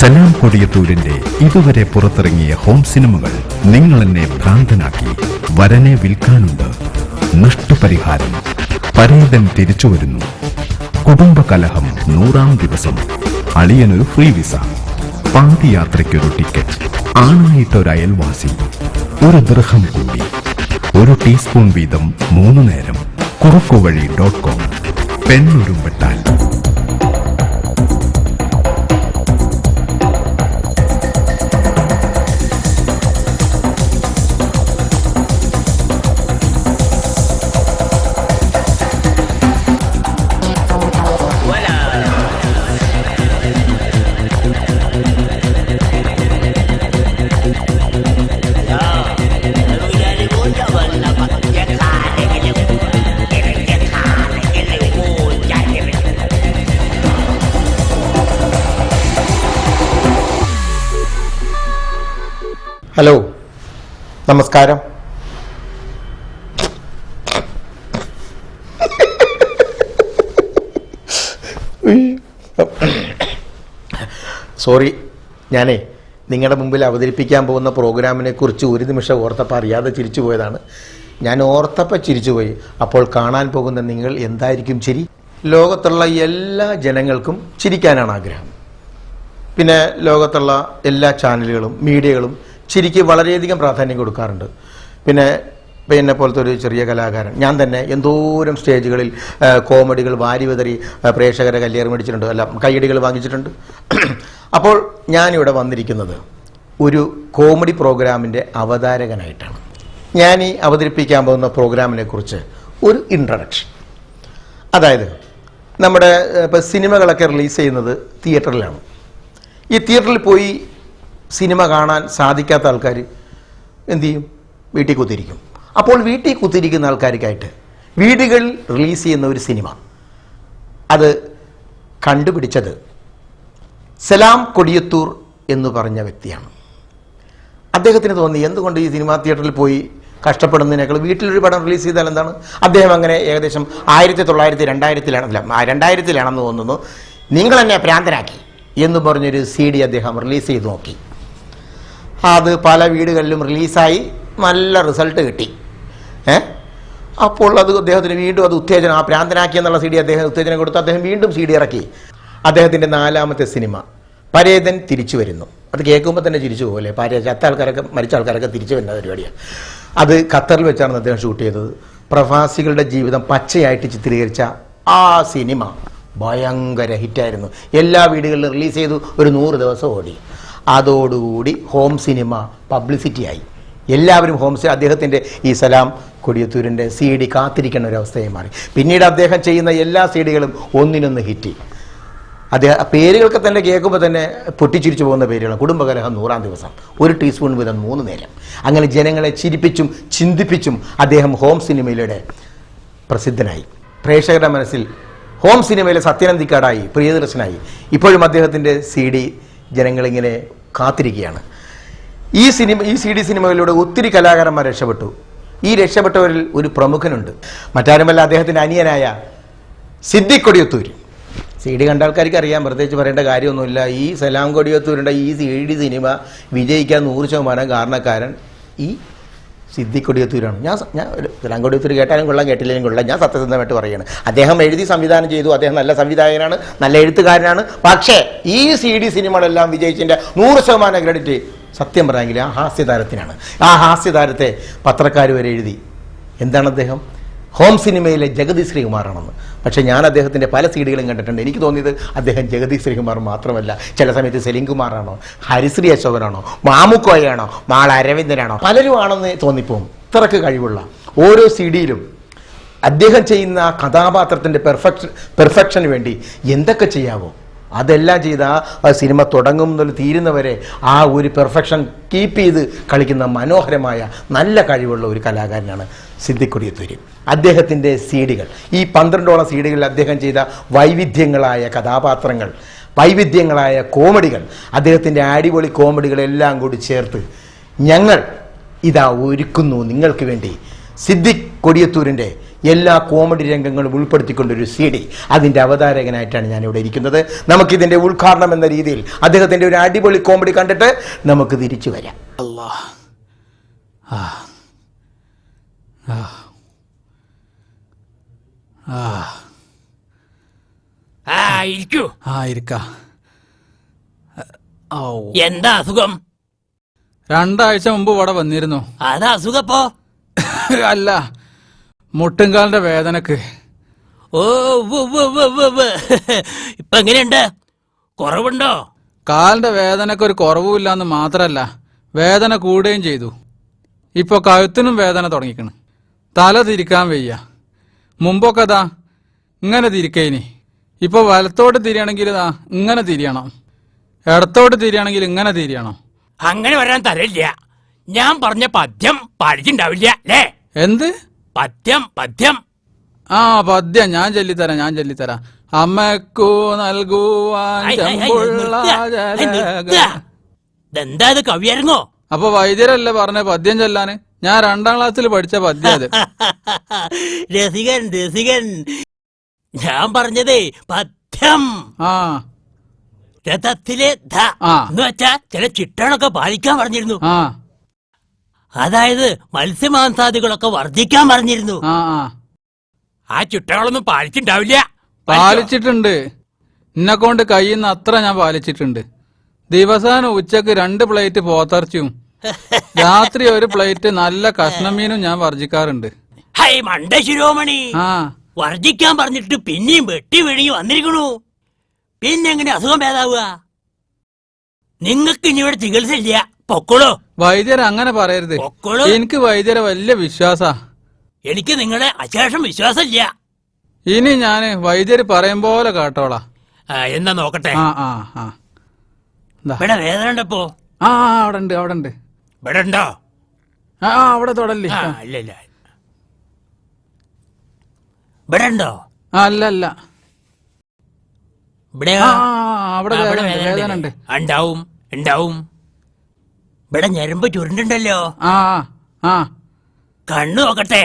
സലാം കൊടിയത്തൂരിന്റെ ഇതുവരെ പുറത്തിറങ്ങിയ ഹോം സിനിമകൾ നിങ്ങൾ എന്നെ ഭ്രാന്തനാക്കി. വരനെ വിൽക്കാനുണ്ട്. നഷ്ടപരിഹാരം. പരേതൻ തിരിച്ചു വരുന്നു. കുടുംബകലഹം 100-ാം ദിവസം. അളിയനൊരു ഫ്രീ വിസ. പാതിയാത്രയ്ക്കൊരു ടിക്കറ്റ്. ആണായിട്ടൊരു അയൽവാസി. ഒരു ദിർഹം കൂടി. ഒരു ടീസ്പൂൺ വീതം 3 നേരം. കുറുക്കുവഴി.com. പെണ്ണുരുമ്പെട്ടാൽ. ഹലോ, നമസ്കാരം. സോറി, ഞാനേ നിങ്ങളുടെ മുമ്പിൽ അവതരിപ്പിക്കാൻ പോകുന്ന പ്രോഗ്രാമിനെ കുറിച്ച് ഒരു നിമിഷം ഓർത്തപ്പോൾ അറിയാതെ ചിരിച്ചു പോയതാണ്. ഞാൻ ഓർത്തപ്പോൾ ചിരിച്ചുപോയി. അപ്പോൾ കാണാൻ പോകുന്ന നിങ്ങൾ എന്തായിരിക്കും ചിരി? ലോകത്തുള്ള എല്ലാ ജനങ്ങൾക്കും ചിരിക്കാനാണ് ആഗ്രഹം. പിന്നെ ലോകത്തുള്ള എല്ലാ ചാനലുകളും മീഡിയകളും ചിരിക്ക് വളരെയധികം പ്രാധാന്യം കൊടുക്കാറുണ്ട്. പിന്നെ പോലത്തെ ഒരു ചെറിയ കലാകാരൻ ഞാൻ തന്നെ എന്തോരം സ്റ്റേജുകളിൽ കോമഡികൾ വാരിവിതറി പ്രേക്ഷകരെ കല്ലേറ് മേടിച്ചിട്ടുണ്ട്, അല്ല കയ്യടികൾ വാങ്ങിച്ചിട്ടുണ്ട്. അപ്പോൾ ഞാനിവിടെ വന്നിരിക്കുന്നത് ഒരു കോമഡി പ്രോഗ്രാമിൻ്റെ അവതാരകനായിട്ടാണ്. ഞാൻ ഈ അവതരിപ്പിക്കാൻ പോകുന്ന പ്രോഗ്രാമിനെ കുറിച്ച് ഒരു ഇൻട്രഡക്ഷൻ. അതായത് നമ്മുടെ ഇപ്പോൾ സിനിമകളൊക്കെ റിലീസ് ചെയ്യുന്നത് തിയേറ്ററിലാണ്. ഈ തിയേറ്ററിൽ പോയി സിനിമ കാണാൻ സാധിക്കാത്ത ആൾക്കാർ എന്തു ചെയ്യും? വീട്ടിൽ കുത്തിയിരിക്കും. അപ്പോൾ വീട്ടിൽ കുത്തിയിരിക്കുന്ന ആൾക്കാർക്കായിട്ട് വീടുകളിൽ റിലീസ് ചെയ്യുന്ന ഒരു സിനിമ അത് കണ്ടുപിടിച്ചത് സലാം കൊടിയത്തൂർ എന്ന് പറഞ്ഞ വ്യക്തിയാണ്. അദ്ദേഹത്തിന് തോന്നി എന്തുകൊണ്ട് ഈ സിനിമാ തിയേറ്ററിൽ പോയി കഷ്ടപ്പെടുന്നതിനേക്കാൾ വീട്ടിലൊരു പടം റിലീസ് ചെയ്താൽ എന്താണ്? അദ്ദേഹം അങ്ങനെ ഏകദേശം 2000-ലാണെന്ന് തോന്നുന്നു, നിങ്ങൾ എന്നെ ഭ്രാന്തനാക്കി എന്ന് പറഞ്ഞൊരു CD അദ്ദേഹം റിലീസ് ചെയ്ത് നോക്കി. അത് പല വീടുകളിലും റിലീസായി നല്ല റിസൾട്ട് കിട്ടി. അപ്പോൾ അത് അദ്ദേഹത്തിന് വീണ്ടും അത് ഉത്തേജനം, ആ ഭ്രാന്തനാക്കി എന്നുള്ള CD അദ്ദേഹം ഉത്തേജനം കൊടുത്ത് അദ്ദേഹം വീണ്ടും CD ഇറക്കി. അദ്ദേഹത്തിൻ്റെ 4ാമത്തെ സിനിമ പരേതൻ തിരിച്ചു വരുന്നു. അത് കേൾക്കുമ്പോൾ തന്നെ ചിരിച്ചു പോകല്ലേ. ചത്ത ആൾക്കാരൊക്കെ മരിച്ച ആൾക്കാരൊക്കെ തിരിച്ചു വരുന്ന പരിപാടിയാണ്. അത് ഖത്തറിൽ വെച്ചാണ് അദ്ദേഹം ഷൂട്ട് ചെയ്തത്. പ്രവാസികളുടെ ജീവിതം പച്ചയായിട്ട് ചിത്രീകരിച്ച ആ സിനിമ ഭയങ്കര ഹിറ്റായിരുന്നു. എല്ലാ വീടുകളിലും റിലീസ് ചെയ്തു. ഒരു 100 ദിവസം ഓടി. അതോടുകൂടി ഹോം സിനിമ പബ്ലിസിറ്റിയായി. എല്ലാവരും അദ്ദേഹത്തിൻ്റെ ഈ സലാം കൊടിയത്തൂരിൻ്റെ CD കാത്തിരിക്കുന്ന ഒരവസ്ഥയായി മാറി. പിന്നീട് അദ്ദേഹം ചെയ്യുന്ന എല്ലാ CDകളും ഒന്നിനൊന്ന് ഹിറ്റ്. പേരുകൾക്ക് തന്നെ കേൾക്കുമ്പോൾ തന്നെ പൊട്ടിച്ചിരിച്ചു പോകുന്ന പേരുകൾ. കുടുംബകലഹം 100-ാം ദിവസം. ഒരു ടീസ്പൂൺ വീതം 3 നേരം. അങ്ങനെ ജനങ്ങളെ ചിരിപ്പിച്ചും ചിന്തിപ്പിച്ചും അദ്ദേഹം ഹോം സിനിമയിലൂടെ പ്രസിദ്ധനായി. പ്രേക്ഷകരുടെ മനസ്സിൽ ഹോം സിനിമയിലെ സത്യനന്ദിക്കാടായി, പ്രിയദർശനായി. ഇപ്പോഴും അദ്ദേഹത്തിൻ്റെ CD ജനങ്ങളിങ്ങനെ കാത്തിരിക്കുകയാണ്. ഈ CD സിനിമകളിലൂടെ ഒത്തിരി കലാകാരന്മാർ രക്ഷപ്പെട്ടു. ഈ രക്ഷപ്പെട്ടവരിൽ ഒരു പ്രമുഖനുണ്ട്. മറ്റാരുമല്ല, അദ്ദേഹത്തിൻ്റെ അനിയനായ സിദ്ദിഖ് കൊടിയത്തൂർ. CD കണ്ട ആൾക്കാർക്ക് അറിയാം, പ്രത്യേകിച്ച് പറയേണ്ട കാര്യമൊന്നുമില്ല. ഈ സലാം കൊടിയത്തൂരിൻ്റെ ഈ CD സിനിമ വിജയിക്കാൻ 100% കാരണക്കാരൻ ഈ സിദ്ദിഖ് കൊടിയത്തൂരാണ്. ഞാൻ സലാം കൊടിയത്തൂർ കേട്ടാലും കൊള്ളാം, കേട്ടില്ലെങ്കിലും കൊള്ളാം. ഞാൻ സത്യസന്ധമായിട്ട് പറയുകയാണ്. അദ്ദേഹം എഴുതി സംവിധാനം ചെയ്തു. അദ്ദേഹം നല്ല സംവിധായകനാണ്, നല്ല എഴുത്തുകാരനാണ്. പക്ഷേ ഈ CD സിനിമകളെല്ലാം വിജയിച്ചതിൻ്റെ 100% ക്രെഡിറ്റ് സത്യം പറയാമെങ്കിൽ ആ ഹാസ്യതാരത്തിനാണ്. ആ ഹാസ്യതാരത്തെ പത്രക്കാർ വരെ എഴുതി. എന്താണ് അദ്ദേഹം? ഹോം സിനിമയിലെ ജഗതി ശ്രീകുമാറാണെന്ന്. പക്ഷേ ഞാൻ അദ്ദേഹത്തിൻ്റെ പല CDകളും കണ്ടിട്ടുണ്ട്. എനിക്ക് തോന്നിയത് അദ്ദേഹം ജഗതി ശ്രീകുമാർ മാത്രമല്ല, ചില സമയത്ത് സെലിം കുമാറാണോ, ഹരിശ്രീ അശോകനാണോ, മാമുക്കോയാണോ, മാൾ അരവിന്ദനാണോ, പലരും ആണെന്ന് തോന്നിപ്പോവും. ഇത്രക്ക് കഴിവുള്ള ഓരോ CDയിലും അദ്ദേഹം ചെയ്യുന്ന ആ കഥാപാത്രത്തിൻ്റെ പെർഫെക്ഷന് വേണ്ടി എന്തൊക്കെ ചെയ്യാവോ അതെല്ലാം ചെയ്ത് ആ സിനിമ തുടങ്ങുന്നതിൽ തീരുന്നവരെ ആ ഒരു പെർഫെക്ഷൻ കീപ്പ് ചെയ്ത് കളിക്കുന്ന മനോഹരമായ നല്ല കഴിവുള്ള ഒരു കലാകാരനാണ് സിദ്ദിഖ് കൊടിയത്തൂർ. അദ്ദേഹത്തിൻ്റെ CDകൾ, ഈ 12ഓളം CDകളിൽ അദ്ദേഹം ചെയ്ത വൈവിധ്യങ്ങളായ കഥാപാത്രങ്ങൾ, വൈവിധ്യങ്ങളായ കോമഡികൾ, അദ്ദേഹത്തിൻ്റെ അടിപൊളി കോമഡികളെല്ലാം കൂടി ചേർത്ത് ഞങ്ങൾ ഇതാ ഒരുക്കുന്നു നിങ്ങൾക്ക് വേണ്ടി സിദ്ദിഖ് കൊടിയത്തൂരിൻ്റെ എല്ലാ കോമഡി രംഗങ്ങളും ഉൾപ്പെടുത്തിക്കൊണ്ടൊരു CD, അതിൻ്റെ അവതാരകനായിട്ടാണ് ഞാനിവിടെ ഇരിക്കുന്നത്. നമുക്കിതിൻ്റെ ഉദ്ഘാടനം എന്ന രീതിയിൽ അദ്ദേഹത്തിൻ്റെ ഒരു അടിപൊളി കോമഡി കണ്ടിട്ട് നമുക്ക് തിരിച്ചു വരാം. എന്താ അസുഖം? 2 ആഴ്ച മുമ്പ് ഇവിടെ വന്നിരുന്നു. അതാ അസുഖപ്പോ? അല്ല, മുട്ടുംകാലിന്റെ വേദനക്ക്. ഓ ഇപ്പൊ എങ്ങനെയുണ്ട്? കുറവുണ്ടോ? കാലിന്റെ വേദനക്ക് ഒരു കുറവുമില്ലാന്ന് മാത്രല്ല, വേദന കൂടുകയും ചെയ്തു. ഇപ്പൊ കഴുത്തിനും വേദന തുടങ്ങിക്കണ്. തല തിരിക്കാൻ വയ്യ. മുമ്പൊക്കെ ദാ ഇങ്ങനെ തിരിക്കേനി. ഇപ്പൊ വലത്തോട്ട് തിരിയണമെങ്കിൽ ദാ ഇങ്ങനെ തിരിയണം, ഇടത്തോട്ട് തിരിയണമെങ്കിൽ ഇങ്ങനെ തിരിയണം. അങ്ങനെ വരാൻ തരില്ല. ഞാൻ പറഞ്ഞ പദ്യം പഠിച്ചിണ്ടാവില്ല അല്ലേ? എന്ത് പദ്യം? പദ്യം പദ്യം ഞാൻ ചൊല്ലിത്തരാം. അമ്മക്കു നൽകുവാൻ ചെമ്പുള്ള ഇതെന്താ ഇത്, കവിയായിരുന്നോ? അപ്പൊ വൈദ്യരല്ലേ പറഞ്ഞ പദ്യം ചൊല്ലാന്? ഞാൻ 2ാം ക്ലാസ്സിൽ പഠിച്ച പദ്യം അത്. രസികൻ രസികൻ, ഞാൻ പറഞ്ഞതേ പദ്യം. രഥത്തിലെ ധ എന്ന് വെച്ചാ ചില ചിട്ടകളൊക്കെ പാലിക്കാൻ പറഞ്ഞിരുന്നു. അതായത് മത്സ്യമാംസാദികളൊക്കെ വർദ്ധിക്കാൻ പറഞ്ഞിരുന്നു. ആ ചിട്ടകളൊന്നും പാലിച്ചിട്ടുണ്ടാവില്ല. പാലിച്ചിട്ടുണ്ട്. എന്നെ കൊണ്ട് കഴിയുന്ന അത്ര ഞാൻ പാലിച്ചിട്ടുണ്ട്. ദിവസാനം ഉച്ചക്ക് 2 പ്ലേറ്റ് പോത്തിറച്ചിയും രാത്രി 1 പ്ലേറ്റ് നല്ല കഷ്ണമീനും ഞാൻ വർജിക്കാറുണ്ട്. ഹൈ മണ്ട ശിരോമണി, വർജിക്കാൻ പറഞ്ഞിട്ട് പിന്നെയും വെട്ടി വിഴുങ്ങി വന്നിരിക്കണു. പിന്നെങ്ങനെ അസുഖം ഭേദാവുക? നിങ്ങൾക്ക് ഇനി ഇവിടെ ചികിത്സ ഇല്ല, പൊക്കോളൂ. വൈദ്യരെ അങ്ങനെ പറയരുത്. എനിക്ക് വൈദ്യരെ വലിയ വിശ്വാസാ. എനിക്ക് നിങ്ങളെ അശേഷം വിശ്വാസമില്ല. ഇനി ഞാന് വൈദ്യര് പറയും പോലെ കേട്ടോളാം. എന്നാ നോക്കട്ടെ. ഇവിടെ വേദന ഉണ്ടപ്പോ? അവിടെ ഉണ്ട്. ഇവിടെ ഉണ്ടോ? അവിടെ തൊടല്ലേ. ഇല്ല. ഇവിടെ ഉണ്ടോ? അല്ല. ഇവിടെ വേദന ഉണ്ട്. ഉണ്ടാവും. ഇവിടെ ഞരമ്പ് ചുരുണ്ടുണ്ടല്ലോ. കണ്ണു നോക്കട്ടെ.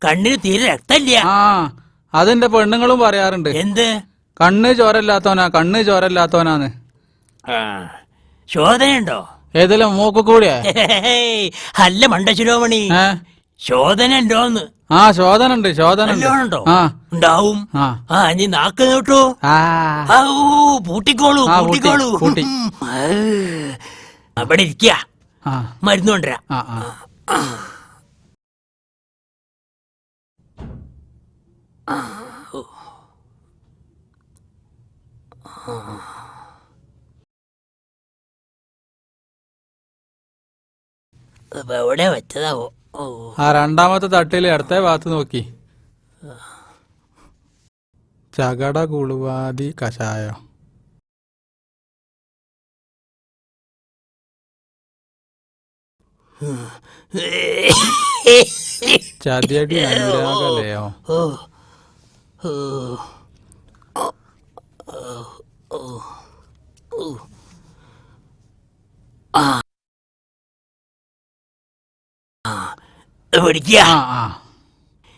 കണ്ണിന് തീരെ രക്തമില്ല. അതെന്റെ പെണ്ണുങ്ങളും പറയാറുണ്ട്. എന്ത്? കണ്ണ് ചോരല്ലാത്തോനാന്ന്. ശോധനയുണ്ടോ? ഏതെല്ലാം മൂക്ക് കൂടിയാ? അല്ല മണ്ടശിരോമണി, ശോധന ഉണ്ടോന്ന്? ശോധന ഉണ്ട്. ഉണ്ടാവും. നീ നാക്ക് നോട്ടു. പൂട്ടിക്കോളൂ. അവിടെ ഇരിക്ക, മരുന്ന് കൊണ്ടുവരാ. എവിടെ വെച്ചതാവോ? 2ാമത്തെ തട്ടില് ഇടത്തെ ഭാഗത്ത് നോക്കി. ചകട കുളുവാതി കഷായം. ചതിയടി അനുരാഗലയോ.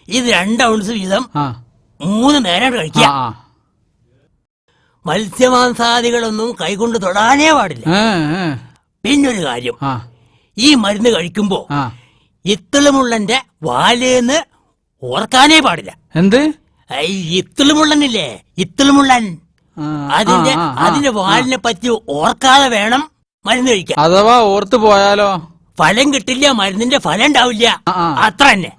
ഇത് 2 ഔൺസ് വീതം 3 നേരം കഴിക്കുക. മത്സ്യമാംസാദികളൊന്നും കൈകൊണ്ട് തൊടാനേ പാടില്ല. പിന്നൊരു കാര്യം, ഈ മരുന്ന് കഴിക്കുമ്പോ ഇത്തിളുമുള്ളന്റെ വാലേന്ന് ഓർക്കാനേ പാടില്ല. എന്ത്? ഇത്തിളുമുള്ളനില്ലേ, ഇത്തിളുമുള്ളൻ, അതിന്റെ വാലിനെ പറ്റി ഓർക്കാതെ വേണം മരുന്ന് കഴിക്കാൻ. അഥവാ ഓർത്തു പോയാലോ ഫലം കിട്ടില്ല, മരുന്നിന്റെ ഫലം ഉണ്ടാവില്ല, അത്ര തന്നെ.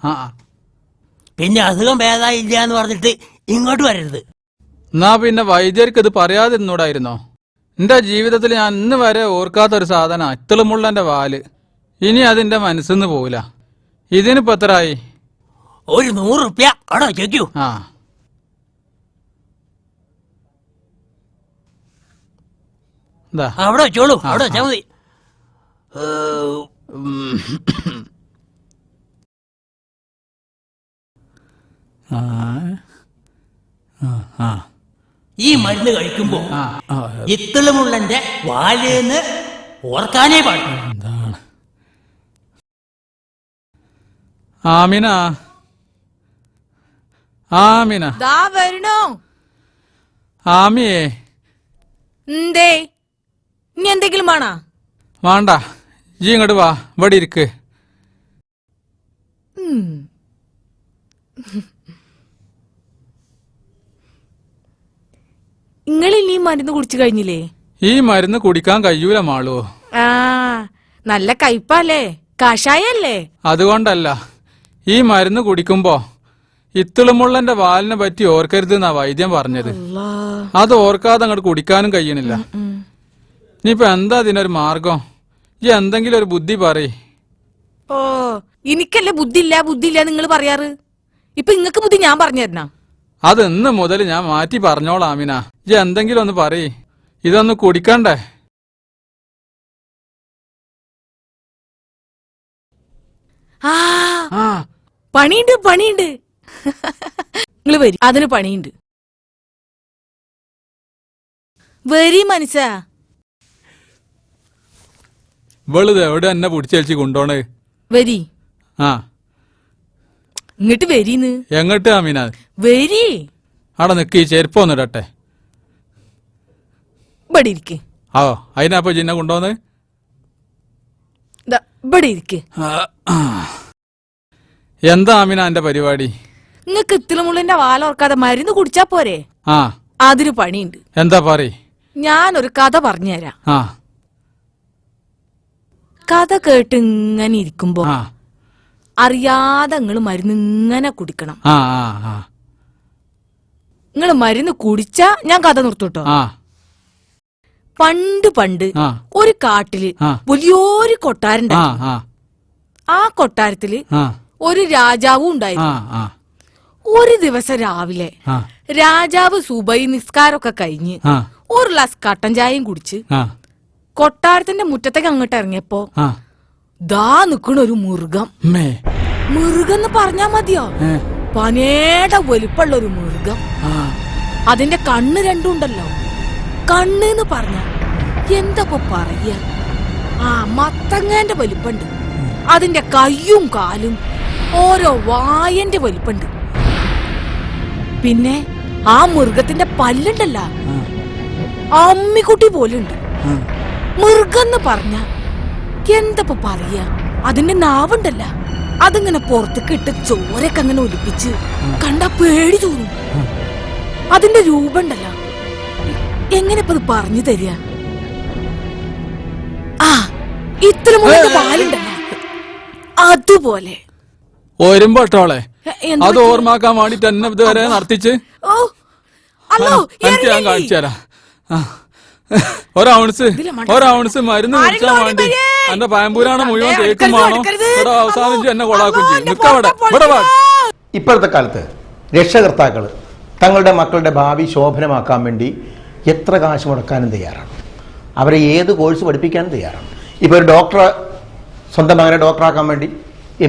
പിന്നെ അസുഖം ഭേദായില്ല എന്ന് പറഞ്ഞിട്ട് ഇങ്ങോട്ട് വരരുത്. എന്നാ പിന്നെ വൈദ്യർക്ക് ഇത് പറയാതിരുന്നൂടായിരുന്നോ? എന്റെ ജീവിതത്തിൽ ഞാൻ ഇന്ന് വരെ ഓർക്കാത്തൊരു സാധന ഇത്തിളുമുള്ളന്റെ വാല്. ഇനി അതിന്റെ മനസ്സിന്ന് പോവില്ല. ഇതിനിപ്പോ എത്രയായി? ഒരു 100 റുപ്യ അവിടെ വെച്ചേക്കൂ. അവിടെ വെച്ചോളൂ, അവിടെ വെച്ചാ മതി. ഈ മരുന്ന് കഴിക്കുമ്പോ ഇത്തിളുമുള്ളന്റെ വാലേന്ന് ഓർക്കാനേ പാടില്ല. ആമിന ആമിന ദാ വരണോ. ആമിയേ എന്തേ ഇനി എന്തെങ്കിലും വേണോ? വേണ്ട, ഈ ഇങ്ങോട്ട് വാ, ഇവിടെ ഇരിക്ക്. നിങ്ങളിനി മരുന്ന് കുടിച്ചു കഴിഞ്ഞില്ലേ? ഈ മരുന്ന് കുടിക്കാൻ കഴിയൂല മാളൂ. ആ നല്ല കയ്പല്ലേ, കഷായല്ലേ? അതുകൊണ്ടല്ല, ഈ മരുന്ന് കുടിക്കുമ്പോ ഇത്തിളുമുള്ളന്റെ വാലിനെ പറ്റി ഓർക്കരുത് എന്നാ വൈദ്യം പറഞ്ഞത്. അത് ഓർക്കാതെ അങ്ങോട്ട് കുടിക്കാനും കഴിയണില്ല. ഇനിയിപ്പൊ എന്താ ഇതിനൊരു മാർഗം? ഈ എന്തെങ്കിലും ഒരു ബുദ്ധി പറയ്. ഓ എനിക്കല്ലേ ബുദ്ധിയില്ല നിങ്ങൾ പറയാറ്. ഇപ്പൊ ഇങ്ങക്ക് ബുദ്ധി ഞാൻ പറഞ്ഞു തരണ? അത് ഇന്ന് മുതൽ ഞാൻ മാറ്റി പറഞ്ഞോളാം ആമിന. ഈ എന്തെങ്കിലും ഒന്ന് പറയ്, ഇതൊന്ന് കുടിക്കണ്ടേ? ആ പണിയുണ്ട് നിങ്ങള് വരി, അതിന് പണിയുണ്ട്. വരി മനസ്സാ. ഇവളിത് എവിടെ എന്നെ പിടിച്ചേൽച്ച് കൊണ്ടോണ്? വരി. ആ ഇങ്ങോട്ട് വരീന്ന്. എങ്ങോട്ട് ആമിന? വരി. അവിടെ നിക്ക്, ഈ ചെരുപ്പ് ഒന്ന് ഇടട്ടെ. ഇവിടെ ഇരിക്ക്. ആ അതിനാപ്പൊ ജിന്നെ കൊണ്ടുവന്ന്. ഇവിടെ ഇരിക്ക്. എന്താ ആമിന എന്റെ പരിപാടി? നിങ്ങക്ക് ഇത്തിളുമുള്ളിന്റെ വാലോർക്കാതെ മരുന്ന് കുടിച്ചാ പോരെ? ആ അതിന് പണിയുണ്ട്. എന്താ പറയ്. ഞാനൊരു കഥ പറഞ്ഞുതരാം. ആ കഥ കേട്ട് ഇങ്ങനെ ഇരിക്കുമ്പോ ആ അറിയാതെ നിങ്ങള് മരുന്ന് ഇങ്ങനെ കുടിക്കണം. ആ ആ നിങ്ങള് മരുന്ന് കുടിച്ചാ ഞാൻ കഥ നിർത്തൂട്ടോ. ആ പണ്ട് ആ ഒരു കാട്ടില് ആ. വലിയൊരു കൊട്ടാരം. ആ ആ ആ കൊട്ടാരത്തില് ആ ഒരു രാജാവും ആ ഉണ്ടായിരുന്നു. ആ ഒരു ദിവസം രാവിലെ ആ രാജാവ് സുബൈ നിസ്കാരമൊക്കെ കഴിഞ്ഞ് ആ ഒരു ഗ്ലാസ് കട്ടൻ ചായയും കുടിച്ച് ആ കൊട്ടാരത്തിന്റെ മുറ്റത്തേക്ക് അങ്ങോട്ട് ഇറങ്ങിയപ്പോ ആ ദാ നിക്കണ ഒരു മൃഗം. മേ മൃഗന്ന് പറഞ്ഞാ മതിയോ? പനേടെ വലുപ്പമുള്ള ഒരു മൃഗം. അതിന്റെ കണ്ണ് രണ്ടുണ്ടല്ലോ. കണ്ണെന്ന് പറഞ്ഞ എന്താപ്പോ പറയ, ആ മത്തങ്ങന്റെ വലിപ്പുണ്ട്. അതിന്റെ കയ്യും കാലും ഓരോ വായന്റെ വലിപ്പുണ്ട്. പിന്നെ ആ മൃഗത്തിന്റെ പല്ലുണ്ടല്ല, അമ്മിക്കുട്ടി പോലുണ്ട്. മൃഗന്ന് പറഞ്ഞ എന്താപ്പോ പറയാ, അതിന്റെ നാവുണ്ടല്ല, അതിങ്ങനെ പുറത്തേക്ക് ഇട്ട് ചോരൊക്കെ അങ്ങനെ ഒലിപ്പിച്ച് കണ്ടാ പേടി തോന്നും. അതിന്റെ രൂപണ്ടല്ല, എങ്ങനെ ഇപ്പൊ പറഞ്ഞു തരിക? ആ ഇത്ര മുഴുവൻ പാലുണ്ടല്ല, അതുപോലെ. ഒരുമ്പോട്ടോളെ അത് ഓർമ്മാക്കാൻ വേണ്ടിട്ട് എന്നെ ഇതുവരെ നടത്തിച്ച് എനിക്ക് ഞാൻ കാണിച്ചു തരാം. ഒരൗൺസ് മരുന്ന് കുടിച്ചാൻ വേണ്ടി എന്റെ പയമ്പൂരാണ് മുഴുവൻ കേൾക്കുമ്പോണോ ഇവിടെ അവസാനിച്ച് എന്നെ കൊളാക്കും ചെയ്യും. നിക്കവിടെ ഇവിടെ വാ. ഇപ്പോഴത്തെ കാലത്ത് രക്ഷകർത്താക്കൾ തങ്ങളുടെ മക്കളുടെ ഭാവി ശോഭനമാക്കാൻ വേണ്ടി എത്ര കാശ് മുടക്കാനും തയ്യാറാണ്. അവരെ ഏത് കോഴ്സ് പഠിപ്പിക്കാനും തയ്യാറാണ്. ഇപ്പോൾ ഒരു ഡോക്ടറെ സ്വന്തം മകനെ ഡോക്ടറാക്കാൻ വേണ്ടി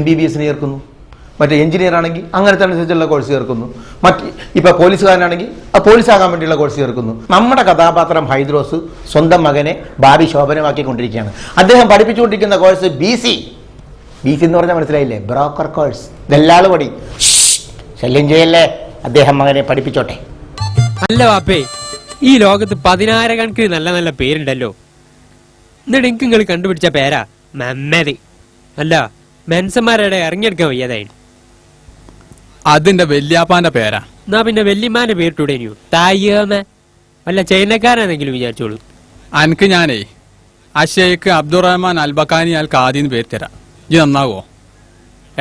MBBS ചേർക്കുന്നു, മറ്റേ എഞ്ചിനീയർ ആണെങ്കിൽ അങ്ങനത്തെ അനുസരിച്ചുള്ള കോഴ്സ് ചേർക്കുന്നു, ഇപ്പോൾ പോലീസുകാരനാണെങ്കിൽ ആ പോലീസാകാൻ വേണ്ടിയുള്ള കോഴ്സ് ചേർക്കുന്നു. നമ്മുടെ കഥാപാത്രം ഹൈദ്രോസ് സ്വന്തം മകനെ ഭാവി ശോഭനമാക്കിക്കൊണ്ടിരിക്കുകയാണ്. അദ്ദേഹം പഠിപ്പിച്ചുകൊണ്ടിരിക്കുന്ന കോഴ്സ് BC എന്ന് പറഞ്ഞാൽ മനസ്സിലായില്ലേ? Broker course. ദല്ലാള് പടി. ശല്യം ചെയ്യല്ലേ, അദ്ദേഹം മകനെ പഠിപ്പിച്ചോട്ടെ. അല്ല വാപ്പേ, ഈ ലോകത്ത് 10,000 കണക്കിന് നല്ല നല്ല പേരുണ്ടല്ലോ. എന്നിട്ട് എനിക്ക് നിങ്ങൾ കണ്ടുപിടിച്ച പേരാ മമ്മത്. അല്ല, മെൻസന്മാരുടെ ഇറങ്ങിയെടുക്കാൻ വയ്യാതായി. അതിന്റെ വല്യാപ്പാന്റെ പേരാ. എന്നാ പിന്നെ വല്യമ്മാന്റെ പേരിട്ടൂടേനു തായ്യമ്മ. വല്ല ചൈനക്കാരാണെങ്കിലും വിചാരിച്ചോളൂ. അനക്ക് ഞാനേ അഷേഖ് അബ്ദുറഹ്മാൻ അൽബക്കാനി അൽ ഖാദിന്ന് പേര് തരാം. ഇത് നന്നാവോ?